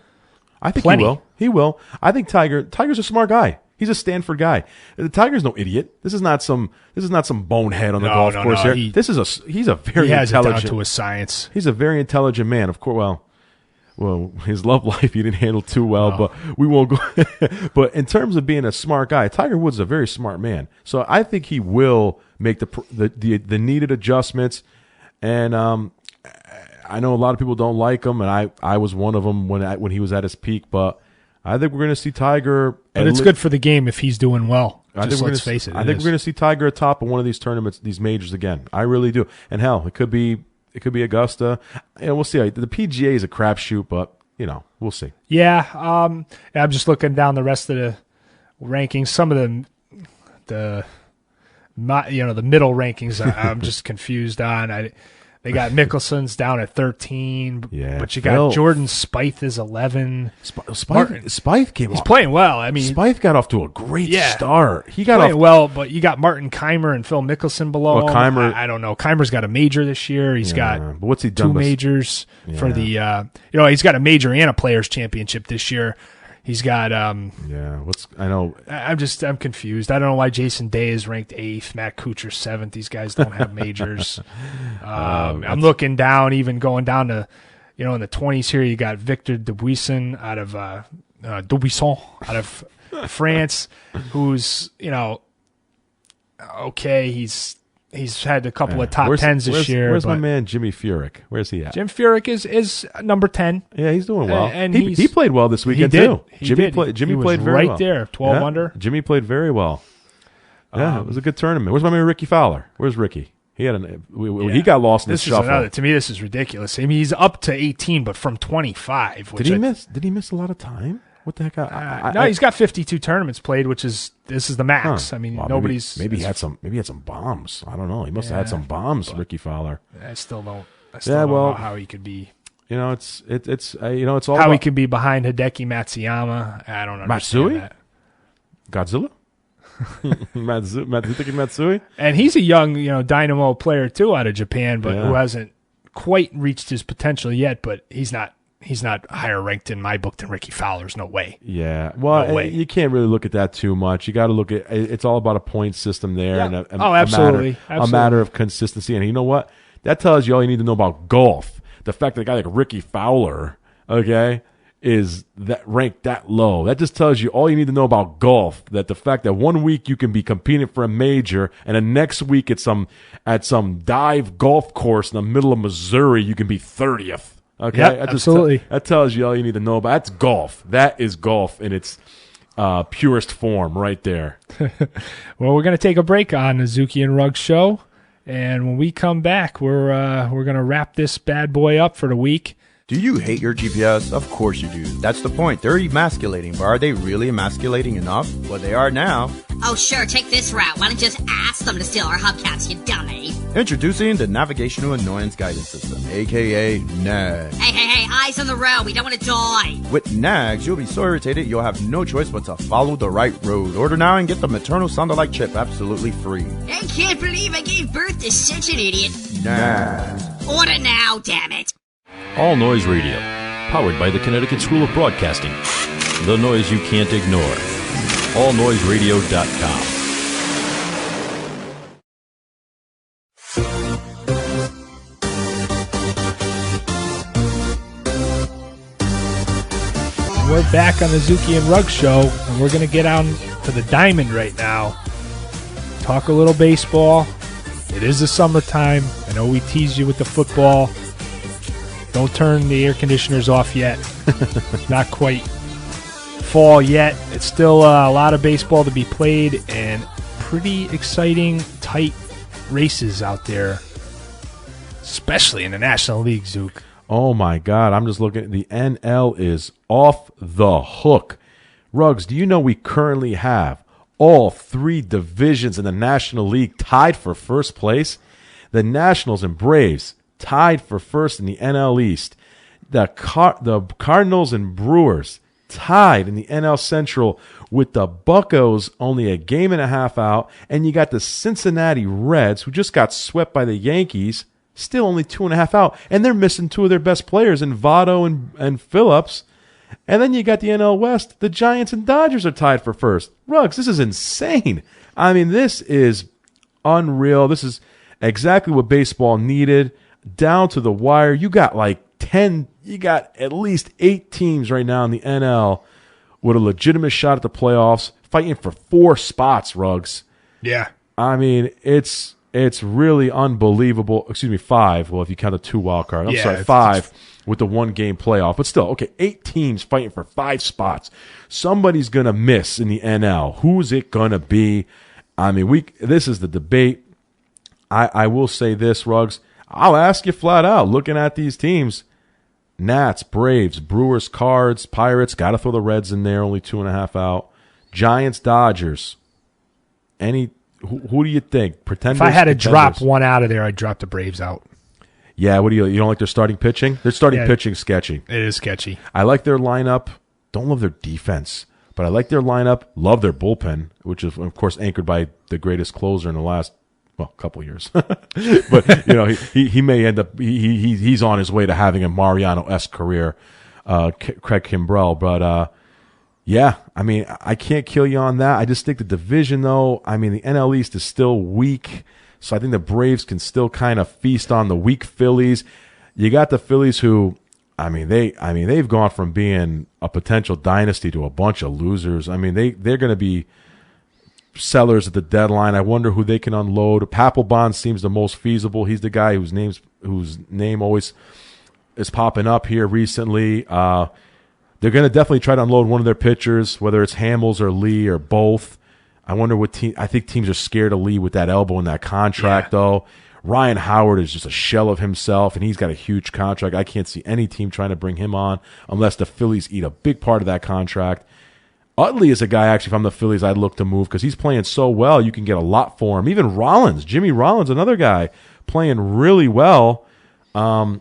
I think Plenty. he will. He will. I think Tiger's a smart guy. He's a Stanford guy. Tiger's no idiot. This is not some bonehead on the golf course here. He's a very he has intelligent. It down to a science. He's a very intelligent man. Of course, well, his love life he didn't handle too well, but we won't go. But in terms of being a smart guy, Tiger Woods is a very smart man. So I think he will make the needed adjustments. And I know a lot of people don't like him, and I was one of them when he was at his peak. But I think we're going to see Tiger. But it's good for the game if he's doing well. Let's face it. I think we're going to see Tiger atop of one of these tournaments, these majors again. I really do. And hell, it could be Augusta. And we'll see. The PGA is a crapshoot, but we'll see. Yeah, I'm just looking down the rest of the rankings. Some of the middle rankings I'm just confused on. They got Mickelson's down at 13, Yeah, but you got Jordan Spieth is 11. Spieth came He's off. playing well. I mean, Spieth got off to a great start. He got playing off well, but you got Martin Keimer and Phil Mickelson below him. Keimer, I don't know. Keimer's got a major this year. He's got but what's he done 2 majors for the he's got a major and a Players Championship this year. He's got I'm confused. I don't know why Jason Day is ranked 8th, Matt Kuchar 7th. These guys don't have majors. I'm looking down, even going down to in the 20s here. You got Victor Dubuisson out of France, who's okay. He's had a couple of top 10s this year. Where's my man Jimmy Furyk? Where's he at? Jim Furyk is number 10. Yeah, he's doing well. And he played well this weekend too. Jimmy played very well. Right there, 12 under. Jimmy played very well. Yeah, it was a good tournament. Where's my man Ricky Fowler? Where's Ricky? He had he got lost in the shuffle. To me, this is ridiculous. I mean, he's up to 18, but from 25. Did he miss a lot of time? What the heck? No, he's got 52 tournaments played, this is the max. Huh. I mean, well, nobody's maybe he had some bombs. I don't know. He must have had some bombs, Ricky Fowler. I still don't know how he could be. It's all how he could be behind Hideki Matsuyama. I don't understand that. Godzilla. Hideki Matsui. And he's a young, dynamo player too out of Japan, but who hasn't quite reached his potential yet. But he's not higher ranked in my book than Ricky Fowler's. No way. Yeah. Well, no way. You can't really look at that too much. You got to look at it's all about a point system there. Yeah. And absolutely. A matter of consistency. And you know what? That tells you all you need to know about golf. The fact that a guy like Ricky Fowler, is that ranked that low. That just tells you all you need to know about golf. That the fact that 1 week you can be competing for a major, and the next week at some dive golf course in the middle of Missouri you can be 30th. Okay, yep, absolutely. That tells you all you need to know about. That's golf. That is golf in its purest form, right there. Well, we're going to take a break on the Zuki and Ruggs Show, and when we come back, we're going to wrap this bad boy up for the week. Do you hate your GPS? Of course you do. That's the point. They're emasculating, but are they really emasculating enough? Well, they are now. Oh, sure. Take this route. Why don't you just ask them to steal our hubcaps, you dummy? Introducing the Navigational Annoyance Guidance System, a.k.a. NAGS. Hey, eyes on the road. We don't want to die. With NAGS, you'll be so irritated you'll have no choice but to follow the right road. Order now and get the maternal sound-alike chip absolutely free. I can't believe I gave birth to such an idiot. NAGS. Order now, damn it. All Noise Radio, powered by the Connecticut School of Broadcasting. The noise you can't ignore. AllNoiseRadio.com. We're back on the Zuki and Ruggs Show, and we're going to get on to the diamond right now. Talk a little baseball. It is the summertime. I know we teased you with the football. Don't turn the air conditioners off yet. Not quite fall yet. It's still a lot of baseball to be played and pretty exciting, tight races out there, especially in the National League, Zook. Oh, my God. I'm just looking. The NL is off the hook. Ruggs, do you know we currently have all 3 divisions in the National League tied for first place? The Nationals and Braves tied for first in the NL East. The Cardinals and Brewers tied in the NL Central with the Buccos only a game and a half out. And you got the Cincinnati Reds, who just got swept by the Yankees, still only 2.5 out. And they're missing 2 of their best players in Votto and Phillips. And then you got the NL West. The Giants and Dodgers are tied for first. Ruggs, this is insane. I mean, this is unreal. This is exactly what baseball needed. Down to the wire. You got you got at least 8 teams right now in the NL with a legitimate shot at the playoffs, fighting for 4 spots, Ruggs. Yeah. I mean, it's really unbelievable. Excuse me, 5. Well, if you count the 2 wild card. I'm sorry, 5 with the 1-game playoff. But still, okay, 8 teams fighting for 5 spots. Somebody's going to miss in the NL. Who's it going to be? I mean, this is the debate. I will say this, Ruggs. I'll ask you flat out, looking at these teams, Nats, Braves, Brewers, Cards, Pirates, got to throw the Reds in there, only 2.5 out. Giants, Dodgers. Who do you think? Pretenders, if I had to drop one out of there, I'd drop the Braves out. Yeah, what do you don't like their starting pitching? Their starting pitching sketchy. It is sketchy. I like their lineup. Don't love their defense, but I like their lineup. Love their bullpen, which is of course anchored by the greatest closer in the last couple years. But he may end up he's on his way to having a Mariano-esque career, Craig Kimbrell. But yeah, I mean, I can't kill you on that. I just think the division, though, I mean, the NL East is still weak. So I think the Braves can still kind of feast on the weak Phillies. You got the Phillies who, they've gone from being a potential dynasty to a bunch of losers. I mean, they're going to be sellers at the deadline. I wonder who they can unload. Papelbon seems the most feasible. He's the guy whose name always is popping up here recently. They're going to definitely try to unload one of their pitchers, whether it's Hamels or Lee or both. I wonder what team. I think teams are scared of Lee with that elbow and that contract, though. Ryan Howard is just a shell of himself, and he's got a huge contract. I can't see any team trying to bring him on unless the Phillies eat a big part of that contract. Utley is a guy, actually, from the Phillies I'd look to move because he's playing so well. You can get a lot for him. Even Rollins, Jimmy Rollins, another guy, playing really well at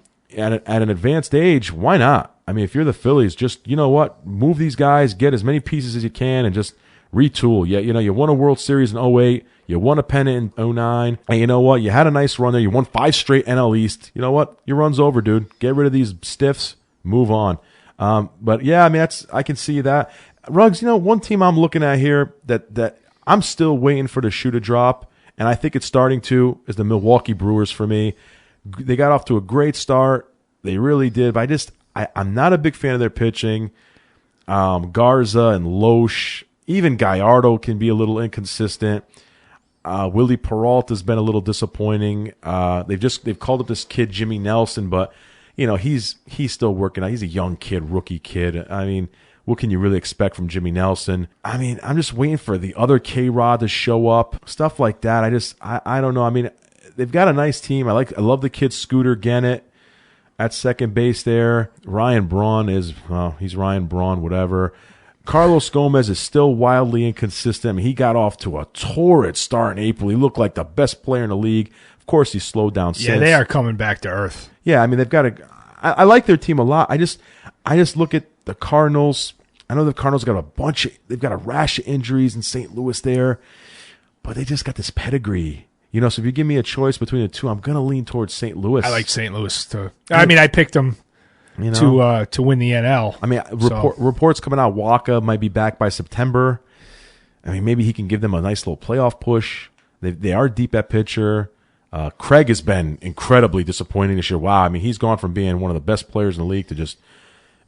an advanced age. Why not? I mean, if you're the Phillies, just, you know what, move these guys, get as many pieces as you can, and just retool. Yeah, you won a World Series in 2008. You won a pennant in 2009. And you know what? You had a nice run there. You won 5 straight NL East. You know what? Your run's over, dude. Get rid of these stiffs. Move on. But, yeah, I mean, I can see that. Ruggs, one team I'm looking at here that I'm still waiting for the shoe to drop, and I think it's starting to, is the Milwaukee Brewers for me. They got off to a great start. They really did. But I'm not a big fan of their pitching. Garza and Loesch, even Gallardo can be a little inconsistent. Willie Peralta's been a little disappointing. They've called up this kid Jimmy Nelson, but he's still working out. He's a young kid, rookie kid. I mean, what can you really expect from Jimmy Nelson? I mean, I'm just waiting for the other K-Rod to show up, stuff like that. I don't know. I mean, they've got a nice team. I love the kid Scooter Gennett at second base there. Ryan Braun he's Ryan Braun, whatever. Carlos Gomez is still wildly inconsistent. I mean, he got off to a torrid start in April. He looked like the best player in the league. Of course, he's slowed down since. Yeah, they are coming back to earth. Yeah, I mean, they've got I like their team a lot. I just look at the Cardinals. I know the Cardinals they've got a rash of injuries in St. Louis there, but they just got this pedigree. So if you give me a choice between the two, I'm going to lean towards St. Louis. I like St. Louis too. I mean, I picked them to win the NL. I mean, reports coming out, Waka might be back by September. I mean, maybe he can give them a nice little playoff push. They are deep at pitcher. Craig has been incredibly disappointing this year. Wow, I mean, he's gone from being one of the best players in the league to just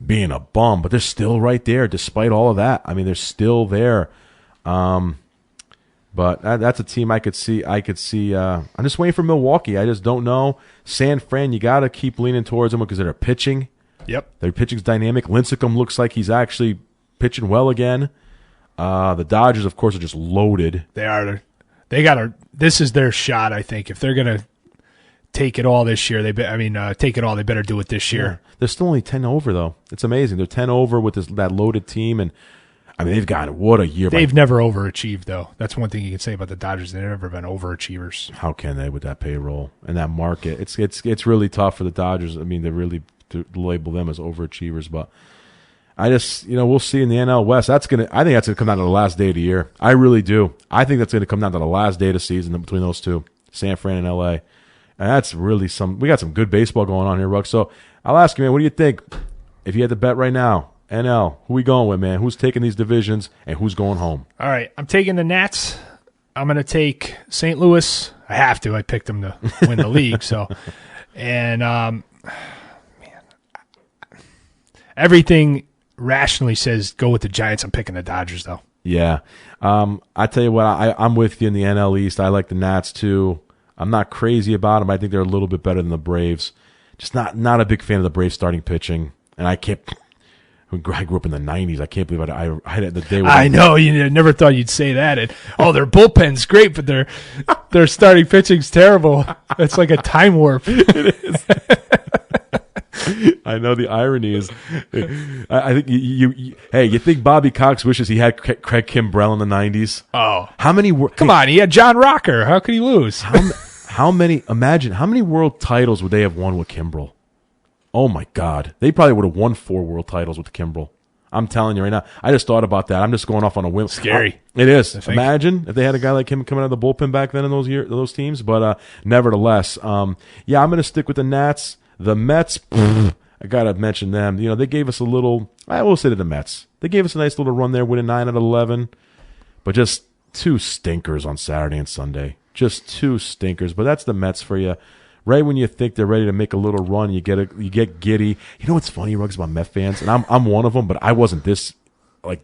being a bum, but they're still right there despite all of that. I mean, they're still there. But that's a team I could see. I'm just waiting for Milwaukee. I just don't know. San Fran, you got to keep leaning towards them because they're pitching. Yep. Their pitching's dynamic. Lincecum looks like he's actually pitching well again. The Dodgers, of course, are just loaded. They are. This is their shot, I think. If they're going to take it all this year, take it all, they better do it this year. Yeah. They're still only 10 over, though. It's amazing. They're 10 over with that loaded team, and I mean, what a year. They've never overachieved, though. That's one thing you can say about the Dodgers. They've never been overachievers. How can they with that payroll and that market? It's really tough for the Dodgers. I mean, to label them as overachievers, but I just, we'll see in the NL West. I think that's going to come down to the last day of the year. I really do. I think that's going to come down to the last day of the season between those two, San Fran and LA. And that's really we got some good baseball going on here, Ruck. So I'll ask you, man, what do you think? If you had to bet right now, NL, who we going with, man? Who's taking these divisions and who's going home? All right, I'm taking the Nats. I'm going to take St. Louis. I have to. I picked them to win the league. So, and man, everything rationally says go with the Giants. I'm picking the Dodgers, though. Yeah, I tell you what, I'm with you in the NL East. I like the Nats too. I'm not crazy about them. I think they're a little bit better than the Braves. Just not a big fan of the Braves starting pitching, and I can't. I grew up in the 90s. I can't believe I had the day. I know. You never thought you'd say that. Their bullpen's great, but their starting pitching's terrible. It's like a time warp. It is. I know the irony is. I think you think Bobby Cox wishes he had Craig Kimbrell in the 90s? Oh. How many Come on, he had John Rocker. How could he lose? how many world titles would they have won with Kimbrel? Oh my God. They probably would have won 4 world titles with Kimbrel. I'm telling you right now. I just thought about that. I'm just going off on a whim. Scary. It is. Imagine if they had a guy like him coming out of the bullpen back then in those teams. But nevertheless, I'm going to stick with the Nats. The Mets, I got to mention them. They gave us a little, I will say to the Mets, they gave us a nice little run there, winning 9 out of 11. But just 2 stinkers on Saturday and Sunday. Just 2 stinkers. But that's the Mets for you. Right when you think they're ready to make a little run, you get giddy. You know what's funny, Ruggs, about Met fans? And I'm one of them, but I wasn't this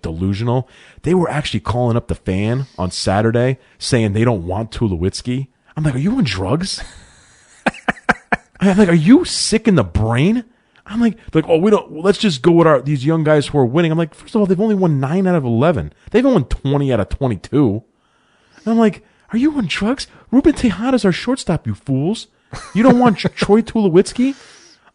delusional. They were actually calling up the fan on Saturday saying they don't want Tulowitzki. I'm like, are you on drugs? I'm like, are you sick in the brain? I'm like, we don't. Let's just go with these young guys who are winning. I'm like, first of all, they've only won 9 out of 11. They've won 20 out of 22. And I'm like, are you on drugs? Ruben Tejada's our shortstop, you fools. You don't want Troy Tulowitzki?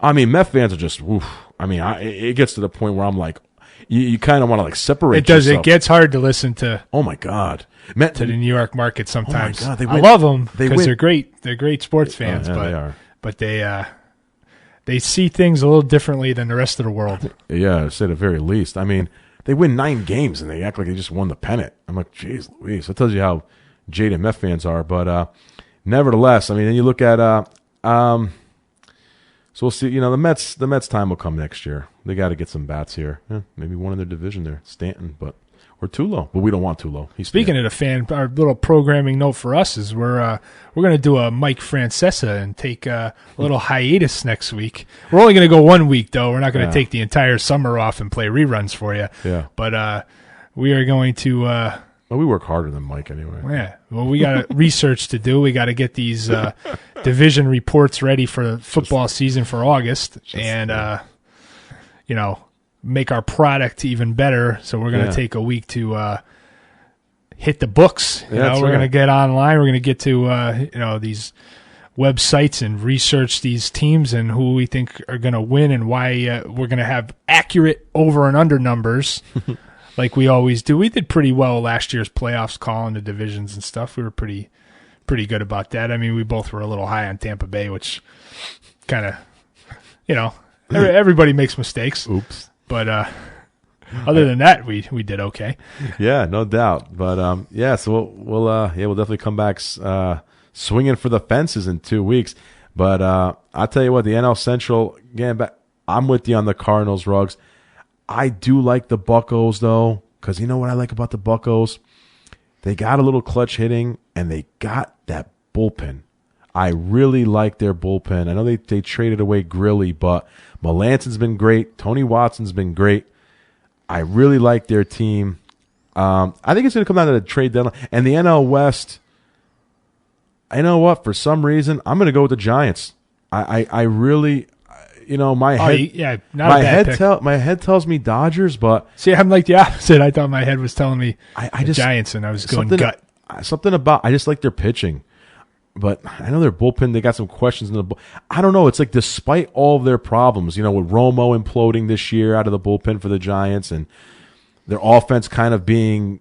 I mean, Met fans are just, oof. I mean, it gets to the point where I'm like, you kind of want to separate. It does. Yourself. It gets hard to listen to. Oh my God, to the New York market sometimes. Oh my God, I love them because they're great. They're great sports fans, they are. But they see things a little differently than the rest of the world. Yeah, to say the very least. I mean, they win 9 games and they act like they just won the pennant. I'm like, geez Louise. That tells you how jaded Met fans are. But nevertheless, I mean, then you look at so we'll see. The Mets time will come next year. They got to get some bats here. Maybe one in their division there, Stanton, or Tulo. But we don't want Tulo. Speaking of the fan, our little programming note for us is we're going to do a Mike Francesa and take a little hiatus next week. We're only going to go 1 week though. We're not going to take the entire summer off and play reruns for you. Yeah. But we are going to. Well, we work harder than Mike anyway. Yeah. Well, we got research to do. We got to get these division reports ready for the football season for August, and make our product even better. So we're going to take a week to hit the books. We're going to get online. We're going to get to these websites and research these teams and who we think are going to win and why we're going to have accurate over and under numbers. Like we always do. We did pretty well last year's playoffs, calling the divisions and stuff. We were pretty good about that. I mean, we both were a little high on Tampa Bay, which kind of, everybody makes mistakes. Oops. But other than that, we did okay. Yeah, no doubt. But so we'll definitely come back swinging for the fences in 2 weeks. But I'll tell you what, the NL Central, again, I'm with you on the Cardinals, Ruggs. I do like the Buccos, though, because you know what I like about the Buccos? They got a little clutch hitting, and they got that bullpen. I really like their bullpen. I know they traded away Grilly, but Melanson's been great. Tony Watson's been great. I really like their team. I think it's going to come down to the trade deadline. And the NL West, I know what? For some reason, I'm going to go with the Giants. I really... my head, my head tells me Dodgers, but see, I'm like the opposite. I thought my head was telling me the Giants, and I was going gut. Something about I just like their pitching, but I know their bullpen. They got some questions in the. I don't know. It's like despite all of their problems, with Romo imploding this year out of the bullpen for the Giants, and their offense kind of being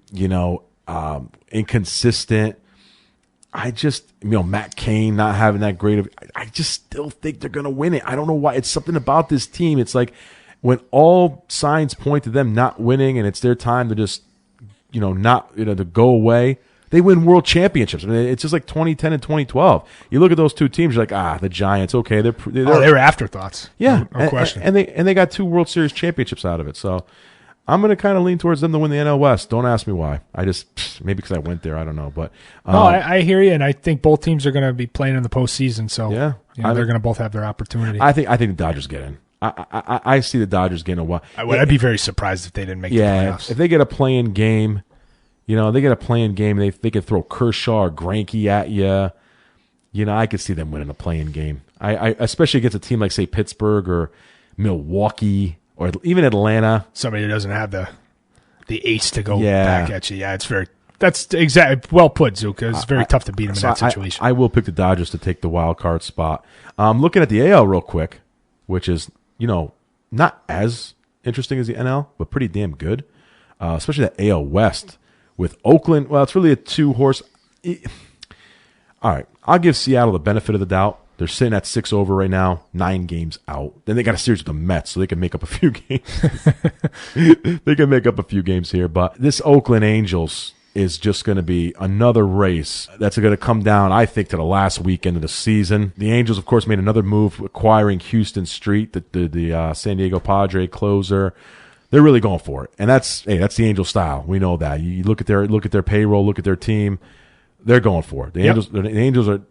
inconsistent. I just, Matt Cain not having that great of, I just still think they're going to win it. I don't know why. It's something about this team. It's like when all signs point to them not winning and it's their time to just, to go away, they win world championships. I mean, it's just like 2010 and 2012. You look at those two teams, you're like, the Giants, okay. They were afterthoughts. Yeah. No question. And they got 2 World Series championships out of it. So I'm going to kind of lean towards them to win the NL West. Don't ask me why. Maybe because I went there. I don't know. But I hear you, and I think both teams are going to be playing in the postseason. So yeah, they're going to both have their opportunity. I think the Dodgers get in. I see the Dodgers getting a while. I'd be very surprised if they didn't make the playoffs. If they get a play-in game, they get a play-in game. They could throw Kershaw or Greinke at you. I could see them winning a play-in game. I especially against a team like say Pittsburgh or Milwaukee. Or even Atlanta. Somebody who doesn't have the ace to go back at you. Yeah, that's exactly well put, Zuka. It's very tough to beat him in that situation. I will pick the Dodgers to take the wild card spot. Looking at the AL real quick, which is, not as interesting as the NL, but pretty damn good. Especially the AL West with Oakland. Well, it's really a 2-horse. All right. I'll give Seattle the benefit of the doubt. They're sitting at 6 over right now, 9 games out. Then they got a series with the Mets, so they can make up a few games. They can make up a few games here. But this Oakland Angels is just going to be another race that's going to come down, I think, to the last weekend of the season. The Angels, of course, made another move acquiring Houston Street, the San Diego Padre closer. They're really going for it, and that's the Angel style. We know that. You look at their payroll, look at their team. They're going for it. The Angels are.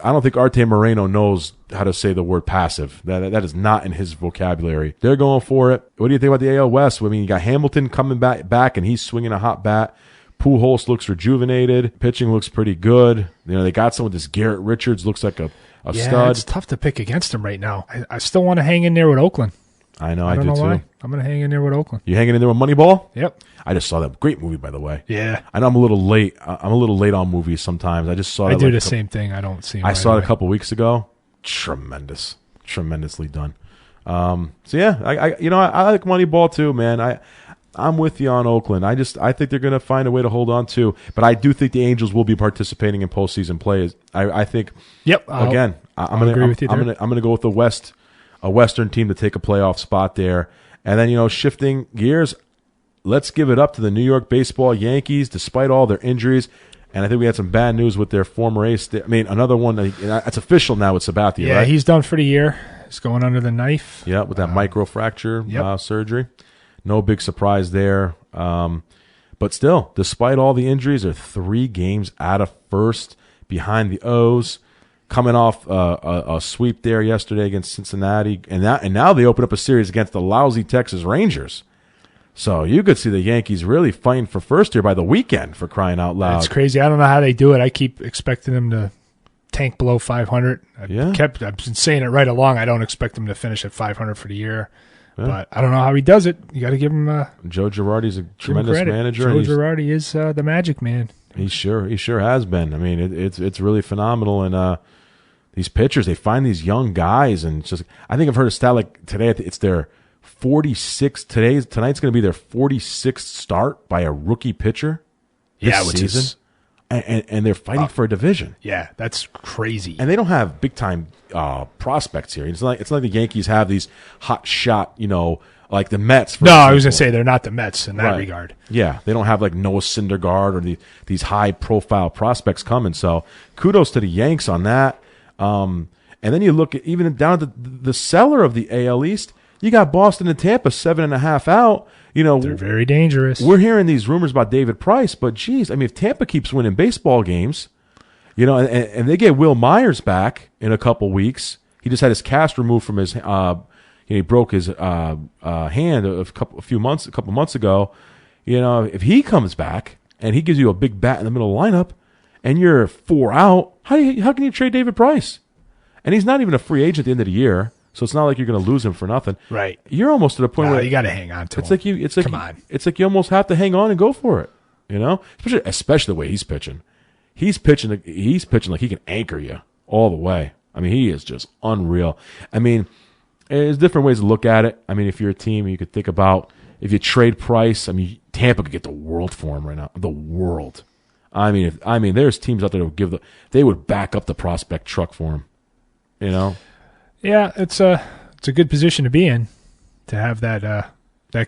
I don't think Arte Moreno knows how to say the word passive. That is not in his vocabulary. They're going for it. What do you think about the AL West? I mean, you got Hamilton coming back, and he's swinging a hot bat. Pujols looks rejuvenated. Pitching looks pretty good. They got some with this Garrett Richards. Looks like a stud. It's tough to pick against him right now. I still want to hang in there with Oakland. I know, I do don't know too. why. I'm going to hang in there with Oakland. You hanging in there with Moneyball? Yep. I just saw that. Great movie, by the way. Yeah. I know I'm a little late. I'm a little late on movies sometimes. I just saw that. I do the same thing. I don't see them. I saw it a couple weeks ago. Tremendous. Tremendously done. So yeah, I like Moneyball too, man. I'm with you on Oakland. I think they're going to find a way to hold on to, but I do think the Angels will be participating in postseason play. I think. Yep. I'm going to go with a Western team to take a playoff spot there. And then, shifting gears, let's give it up to the New York baseball Yankees, despite all their injuries. And I think we had some bad news with their former ace. Another one, it's official now with Sabathia, yeah, right? He's done for the year. He's going under the knife. Yeah, with that microfracture surgery. No big surprise there. But still, despite all the injuries, they're 3 games out of first behind the O's. Coming off a sweep there yesterday against Cincinnati, and now they open up a series against the lousy Texas Rangers. So you could see the Yankees really fighting for first here by the weekend, for crying out loud. It's crazy. I don't know how they do it. I keep expecting them to tank below 500. I've been saying it right along. I don't expect them to finish at 500 for the year. Yeah. But I don't know how he does it. You got to give him Joe Girardi's a tremendous manager. Joe Girardi is the magic man. He sure has been. I mean, it's really phenomenal. And these pitchers, they find these young guys, and I think I've heard a stat like today. It's their 46th. Tonight's going to be their 46th start by a rookie pitcher. This season. And they're fighting for a division. Yeah, that's crazy. And they don't have big time prospects here. It's not like the Yankees have these hot shot, like the Mets. No, I was going to say they're not the Mets in that regard. Yeah, they don't have like Noah Syndergaard or these high profile prospects coming. So kudos to the Yanks on that. And then you look at even down to the cellar of the AL East. You got Boston and Tampa 7.5 out. They're very dangerous. We're hearing these rumors about David Price, but geez, I mean, if Tampa keeps winning baseball games, and they get Will Myers back in a couple weeks. He just had his cast removed from his. He broke his hand a couple months ago. If he comes back and he gives you a big bat in the middle of the lineup, and you're 4 out, how can you trade David Price? And he's not even a free agent at the end of the year. So it's not like you're going to lose him for nothing. Right. You're almost to the point where you got to hang on to him. Come on. It's like you almost have to hang on and go for it. Especially the way he's pitching. He's pitching like he can anchor you all the way. I mean, he is just unreal. I mean, there's different ways to look at it. I mean, if you're a team, you could think about if you trade Price. I mean, Tampa could get the world for him right now. The world. I mean, there's teams out there that would they would back up the prospect truck for him. Yeah, it's a good position to be in, to have that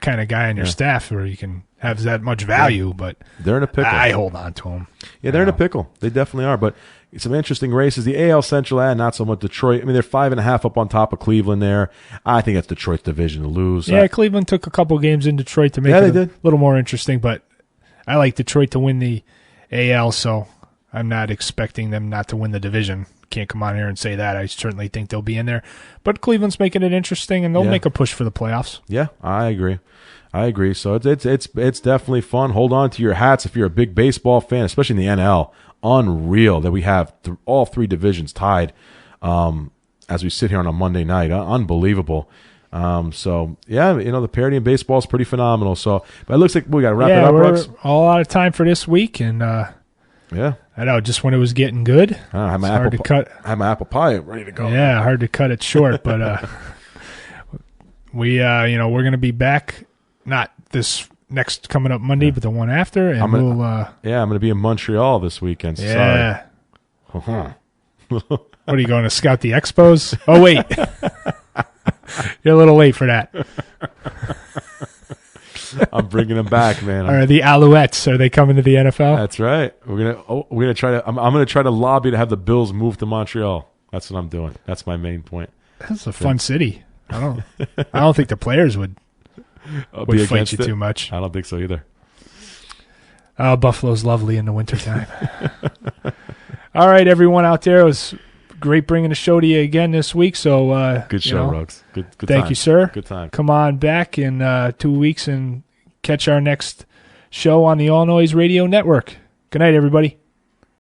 kind of guy on your staff where you can have that much value. But they're in a pickle. I hold on to him. Yeah, they're in a pickle. They definitely are. But some interesting races. The AL Central, not so much Detroit. I mean, they're 5.5 up on top of Cleveland there. I think that's Detroit's division to lose. Yeah, Cleveland took a couple games in Detroit to make it a little more interesting. But I like Detroit to win the AL, so I'm not expecting them not to win the division. Can't come on here and say that. I certainly think they'll be in there. But Cleveland's making it interesting, and they'll make a push for the playoffs. Yeah, I agree. So it's definitely fun. Hold on to your hats if you're a big baseball fan, especially in the NL. Unreal that we have all 3 divisions tied as we sit here on a Monday night. Unbelievable. The parity in baseball is pretty phenomenal. So, but it looks like we got to wrap it up, Ruggs. We're all out of time for this week, and I know, just when it was getting good. I have my apple pie ready to go. Yeah, hard to cut it short, but we're going to be back, not this next coming up Monday, but the one after, and I'm going to be in Montreal this weekend. So yeah. sorry. What are you going to scout the Expos? Oh, wait. You're a little late for that. I'm bringing them back, man. Are the Alouettes? Are they coming to the NFL? That's right. We're gonna try to. I'm gonna try to lobby to have the Bills move to Montreal. That's what I'm doing. That's my main point. That's a fun city. I don't think the players would fight you too much. I don't think so either. Buffalo's lovely in the wintertime. All right, everyone out there, it was great bringing the show to you again this week. So good show, Ruggs. Good thank time. you, sir. Good time. Come on back in 2 weeks and catch our next show on the All Noise Radio Network. Good night, everybody.